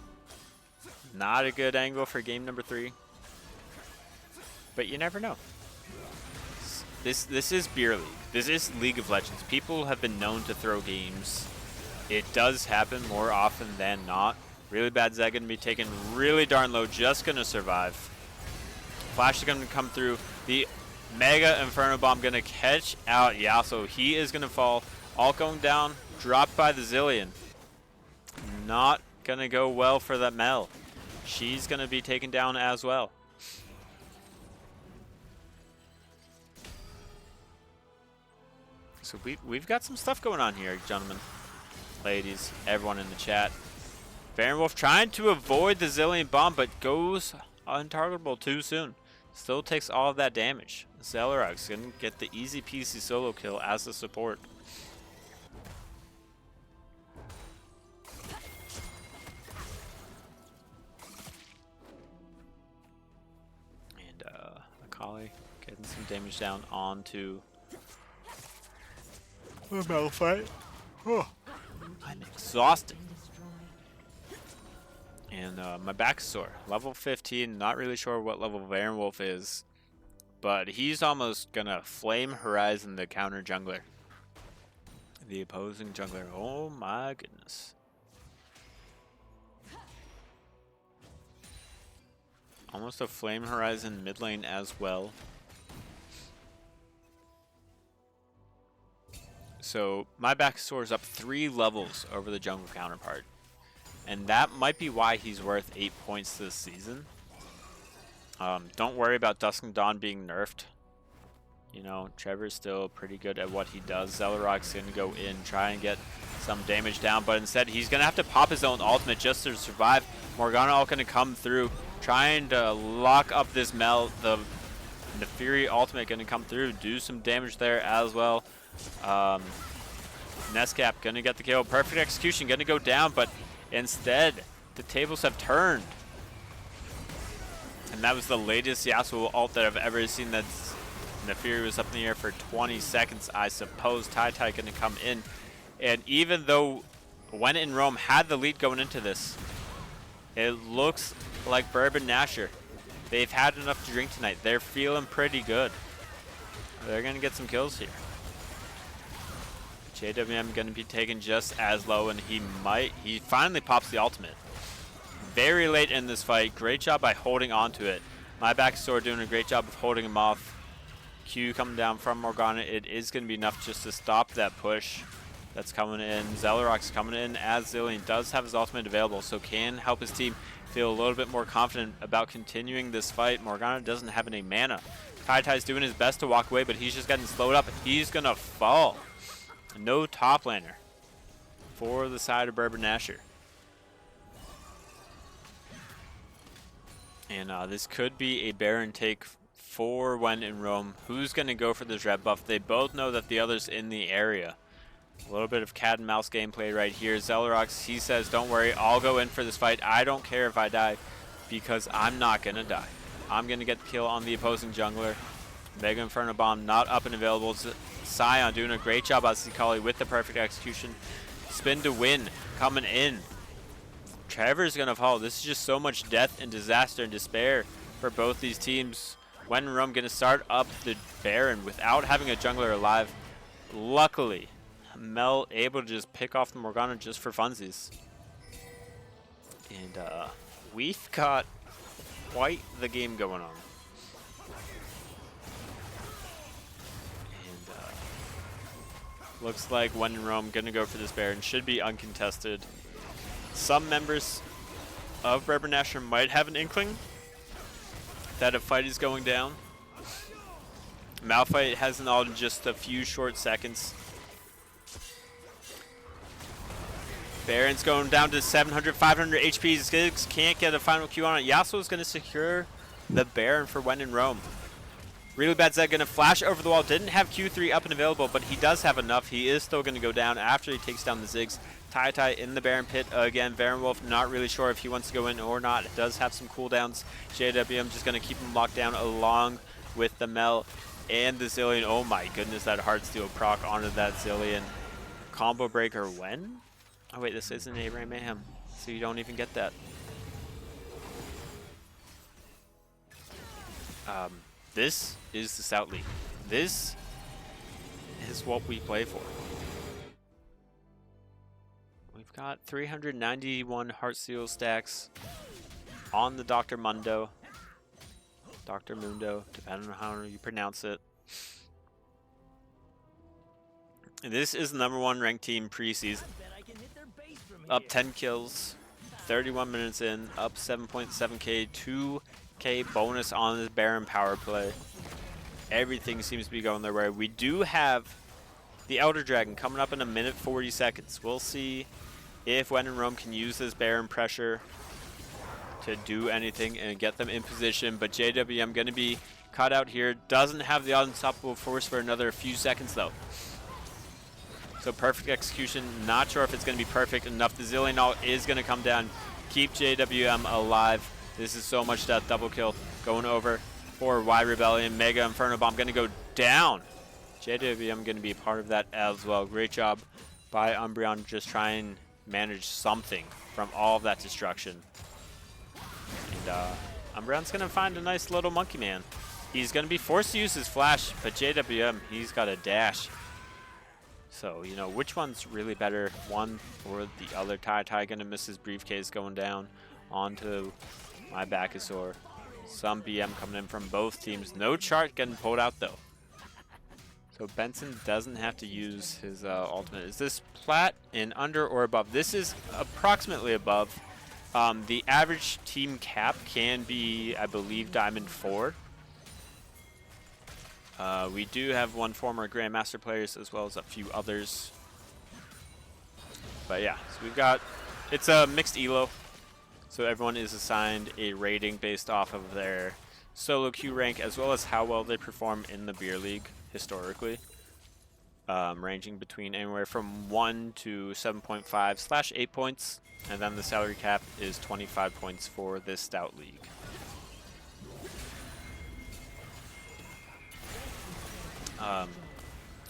not a good angle for game number 3. But you never know. This is Beer League. This is League of Legends. People have been known to throw games. It does happen more often than not. Really bad Zed gonna be taken really darn low, just gonna survive. Flash is gonna come through. The Mega Inferno Bomb gonna catch out Yasuo. He is gonna fall. All going down, dropped by the Zillion. Not gonna go well for that Mel. She's gonna be taken down as well. So we've got some stuff going on here, gentlemen, ladies, everyone in the chat. Varen Wolf trying to avoid the Zillion bomb, but goes untargetable too soon. Still takes all of that damage. Zelrog's gonna get the easy peasy solo kill as the support. And Akali getting some damage down onto the Malphite. Oh, I'm exhausted. And my back's sore. Level 15, not really sure what level Varen Wolf is, but he's almost gonna Flame Horizon the counter jungler. The opposing jungler. Oh my goodness. Almost a Flame Horizon mid lane as well. So my back sore is up 3 levels over the jungle counterpart. And that might be why he's worth 8 points this season. Don't worry about Dusk and Dawn being nerfed. You know, Trevor's still pretty good at what he does. Zelrog's going to go in, try and get some damage down, but instead he's going to have to pop his own ultimate just to survive. Morgana all going to come through, trying to lock up this Mel. The Fury ultimate going to come through, do some damage there as well. Nescap going to get the kill. Perfect execution, going to go down, but instead, the tables have turned. And that was the latest Yasuo ult that I've ever seen. That's Nefiri was up in the air for 20 seconds, I suppose. Tai going to come in. And even though When in Rome had the lead going into this, it looks like Bourbon Nasher. They've had enough to drink tonight. They're feeling pretty good. They're going to get some kills here. JWM going to be taken just as low, and he finally pops the ultimate. Very late in this fight. Great job by holding on to it. My backstore doing a great job of holding him off. Q coming down from Morgana. It is going to be enough just to stop that push that's coming in. Zelrog's coming in as Zillion does have his ultimate available, so can help his team feel a little bit more confident about continuing this fight. Morgana doesn't have any mana. Tai's doing his best to walk away, but he's just getting slowed up. He's going to fall. No top laner for the side of Bourbon Nasher. And this could be a Baron take for when in Rome. Who's going to go for this red buff? They both know that the other's in the area. A little bit of cat and mouse gameplay right here. Zellerox, he says, don't worry, I'll go in for this fight. I don't care if I die because I'm not going to die. I'm going to get the kill on the opposing jungler. Mega Inferno Bomb not up and available. Sion doing a great job on Sikali with the perfect execution. Spin to win coming in. Trevor's going to fall. This is just so much death and disaster and despair for both these teams. When in Rome going to start up the Baron without having a jungler alive. Luckily, Mel able to just pick off the Morgana just for funsies. And we've got quite the game going on. And looks like when in Rome going to go for this Baron. Should be uncontested. Some members of Bourbon Nasher might have an inkling that a fight is going down. Malphite has an ult in just a few short seconds. Baron's going down to 700, 500 HP. Ziggs can't get a final Q on it. Yasuo is going to secure the Baron for when in Rome. Really Bad Zed going to flash over the wall. Didn't have Q3 up and available, but he does have enough. He is still going to go down after he takes down the Ziggs. Tai in the Baron pit again. Baron Wolf not really sure if he wants to go in or not. It does have some cooldowns. JWM just going to keep him locked down along with the Mel and the Zillion. Oh my goodness, that Heartsteel proc onto that Zillion. Combo breaker when? Oh wait, this isn't Abraham Mayhem, so you don't even get that. This is the Stout League. This is what we play for. We've got 391 Heartsteel stacks on the Dr. Mundo. Dr. Mundo, depending on how you pronounce it. And this is the #1 ranked team preseason. Up 10 kills, 31 minutes in, up 7.7k, 2k bonus on this Baron power play. Everything seems to be going their way. We do have the Elder Dragon coming up in a minute 40 seconds. We'll see if When in Rome can use this Baron pressure to do anything and get them in position. But JWM going to be cut out here. Doesn't have the unstoppable force for another few seconds though. So perfect execution. Not sure if it's going to be perfect enough. The Zillion ult is going to come down. Keep JWM alive. This is so much death. Double kill going over for Y Rebellion. Mega Inferno Bomb going to go down. JWM going to be a part of that as well. Great job by Umbreon. Just try and manage something from all of that destruction. And Umbreon's going to find a nice little monkey man. He's going to be forced to use his flash, but JWM, he's got a dash. So, you know, which one's really better, one or the other? Tai going to miss his briefcase going down onto my Bacchusaur. Some BM coming in from both teams. No chart getting pulled out, though. So Benson doesn't have to use his ultimate. Is this plat and under or above? This is approximately above. The average team cap can be, I believe, Diamond 4. We do have one former Grandmaster players as well as a few others. But yeah, so we've got, it's a mixed elo. So everyone is assigned a rating based off of their solo queue rank as well as how well they perform in the beer league historically. Ranging between anywhere from 1 to 7.5/8 points. And then the salary cap is 25 points for this stout league.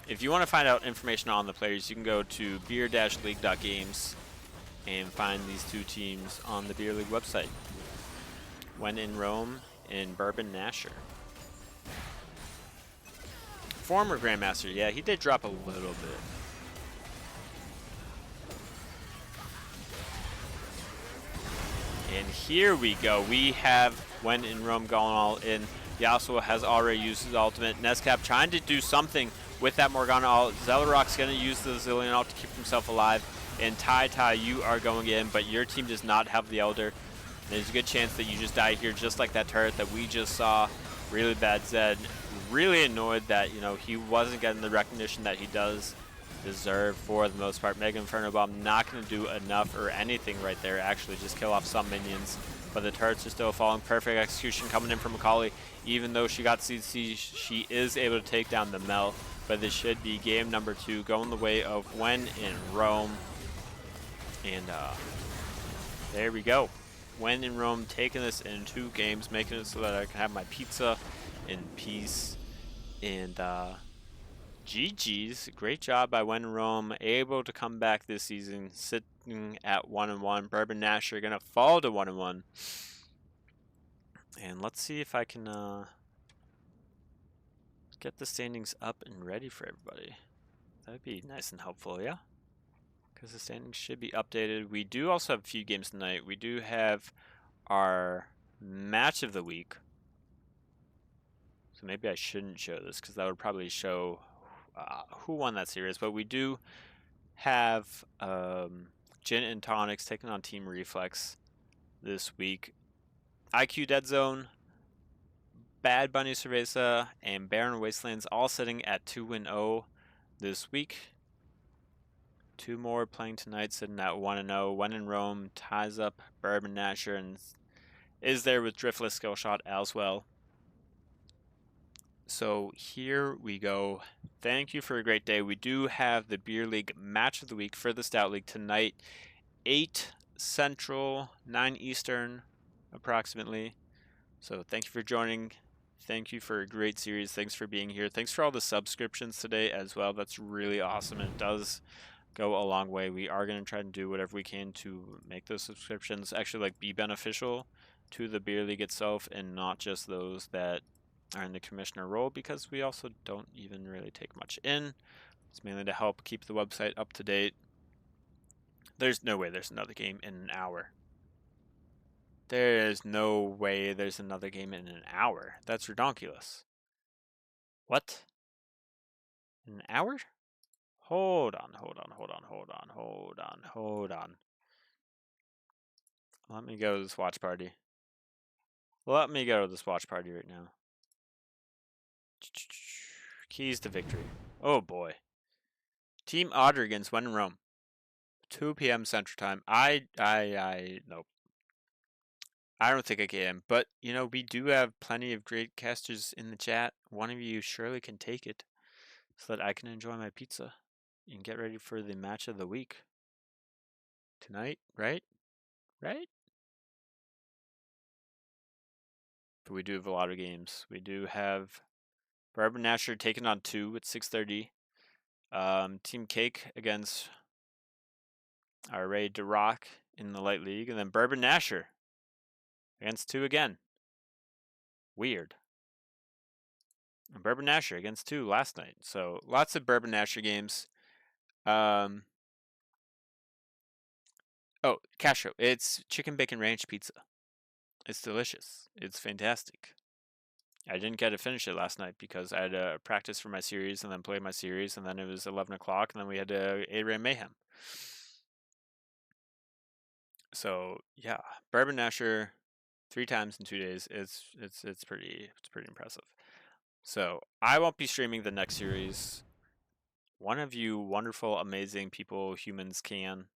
If you want to find out information on the players, you can go to beer-league.games and find these two teams on the Beer League website. When in Rome, in Bourbon Nasher. Former Grandmaster, yeah, he did drop a little bit. And here we go. We have When in Rome going all in. Yasuo has already used his ultimate. Nescap trying to do something with that Morgana ult. Zellerock's going to use the Zillion ult to keep himself alive. And Tai, you are going in, but your team does not have the Elder. There's a good chance that you just die here, just like that turret that we just saw. Really Bad Zed. Really annoyed that, you know, he wasn't getting the recognition that he does deserve for the most part. Mega Inferno Bomb not going to do enough or anything right there. Actually, just kill off some minions. but the turrets are still falling. Perfect execution coming in from Macaulay. Even though she got CC, she is able to take down the Mel. But this should be game number 2, going the way of When in Rome. And there we go. When in Rome, taking this in 2 games, making it so that I can have my pizza in peace. And GG's, great job by When in Rome, able to come back this season, sitting at 1-1. Bourbon Nash are gonna fall to 1-1. And let's see if I can get the standings up and ready for everybody. That'd be nice and helpful, yeah? Because the standings should be updated. We do also have a few games tonight. We do have our match of the week. So maybe I shouldn't show this because that would probably show who won that series. But we do have Gin and Tonics taking on Team Reflex this week. IQ Dead Zone, Bad Bunny Cerveza, and Barren Wastelands all sitting at 2-0 this week. 2 more playing tonight, sitting at 1-0. When in Rome ties up Bourbon Nasher and is there with Driftless Skillshot as well. So here we go. Thank you for a great day. We do have the Beer League match of the week for the Stout League tonight, 8 Central, 9 Eastern, approximately. So thank you for joining. Thank you for a great series. Thanks for being here. Thanks for all the subscriptions today as well. That's really awesome. It does go a long way. We are going to try to do whatever we can to make those subscriptions actually like be beneficial to the Beer League itself and not just those that are in the commissioner role, because we also don't even really take much in. It's mainly to help keep the website up to date. There's no way there's another game in an hour. There is no way there's another game in an hour. That's redonkulous. What? An hour? Hold on. Let me go to this watch party. Let me go to this watch party right now. Keys to victory. Oh boy. Team Otter against When in Rome. 2 p.m. Central Time. Nope. I don't think I can, but you know, we do have plenty of great casters in the chat. One of you surely can take it so that I can enjoy my pizza and get ready for the match of the week tonight, right? Right? But we do have a lot of games. We do have Bourbon Nasher taking on 2 at 6:30. Team Cake against our Ray DeRock in the Light League, and then Bourbon Nasher against 2 again. Weird. And Bourbon Nasher against 2 last night. So lots of Bourbon Nasher games. Oh, Castro. It's chicken bacon ranch pizza. It's delicious. It's fantastic. I didn't get to finish it last night because I had to practice for my series and then play my series, and then it was 11 o'clock, and then we had to 8 Mayhem. So yeah, Bourbon Nasher 3 times in 2 days. It's pretty impressive. So I won't be streaming the next series. One of you wonderful, amazing people, humans can.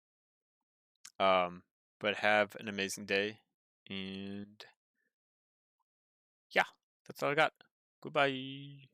But have an amazing day, and yeah, that's all I got. Goodbye.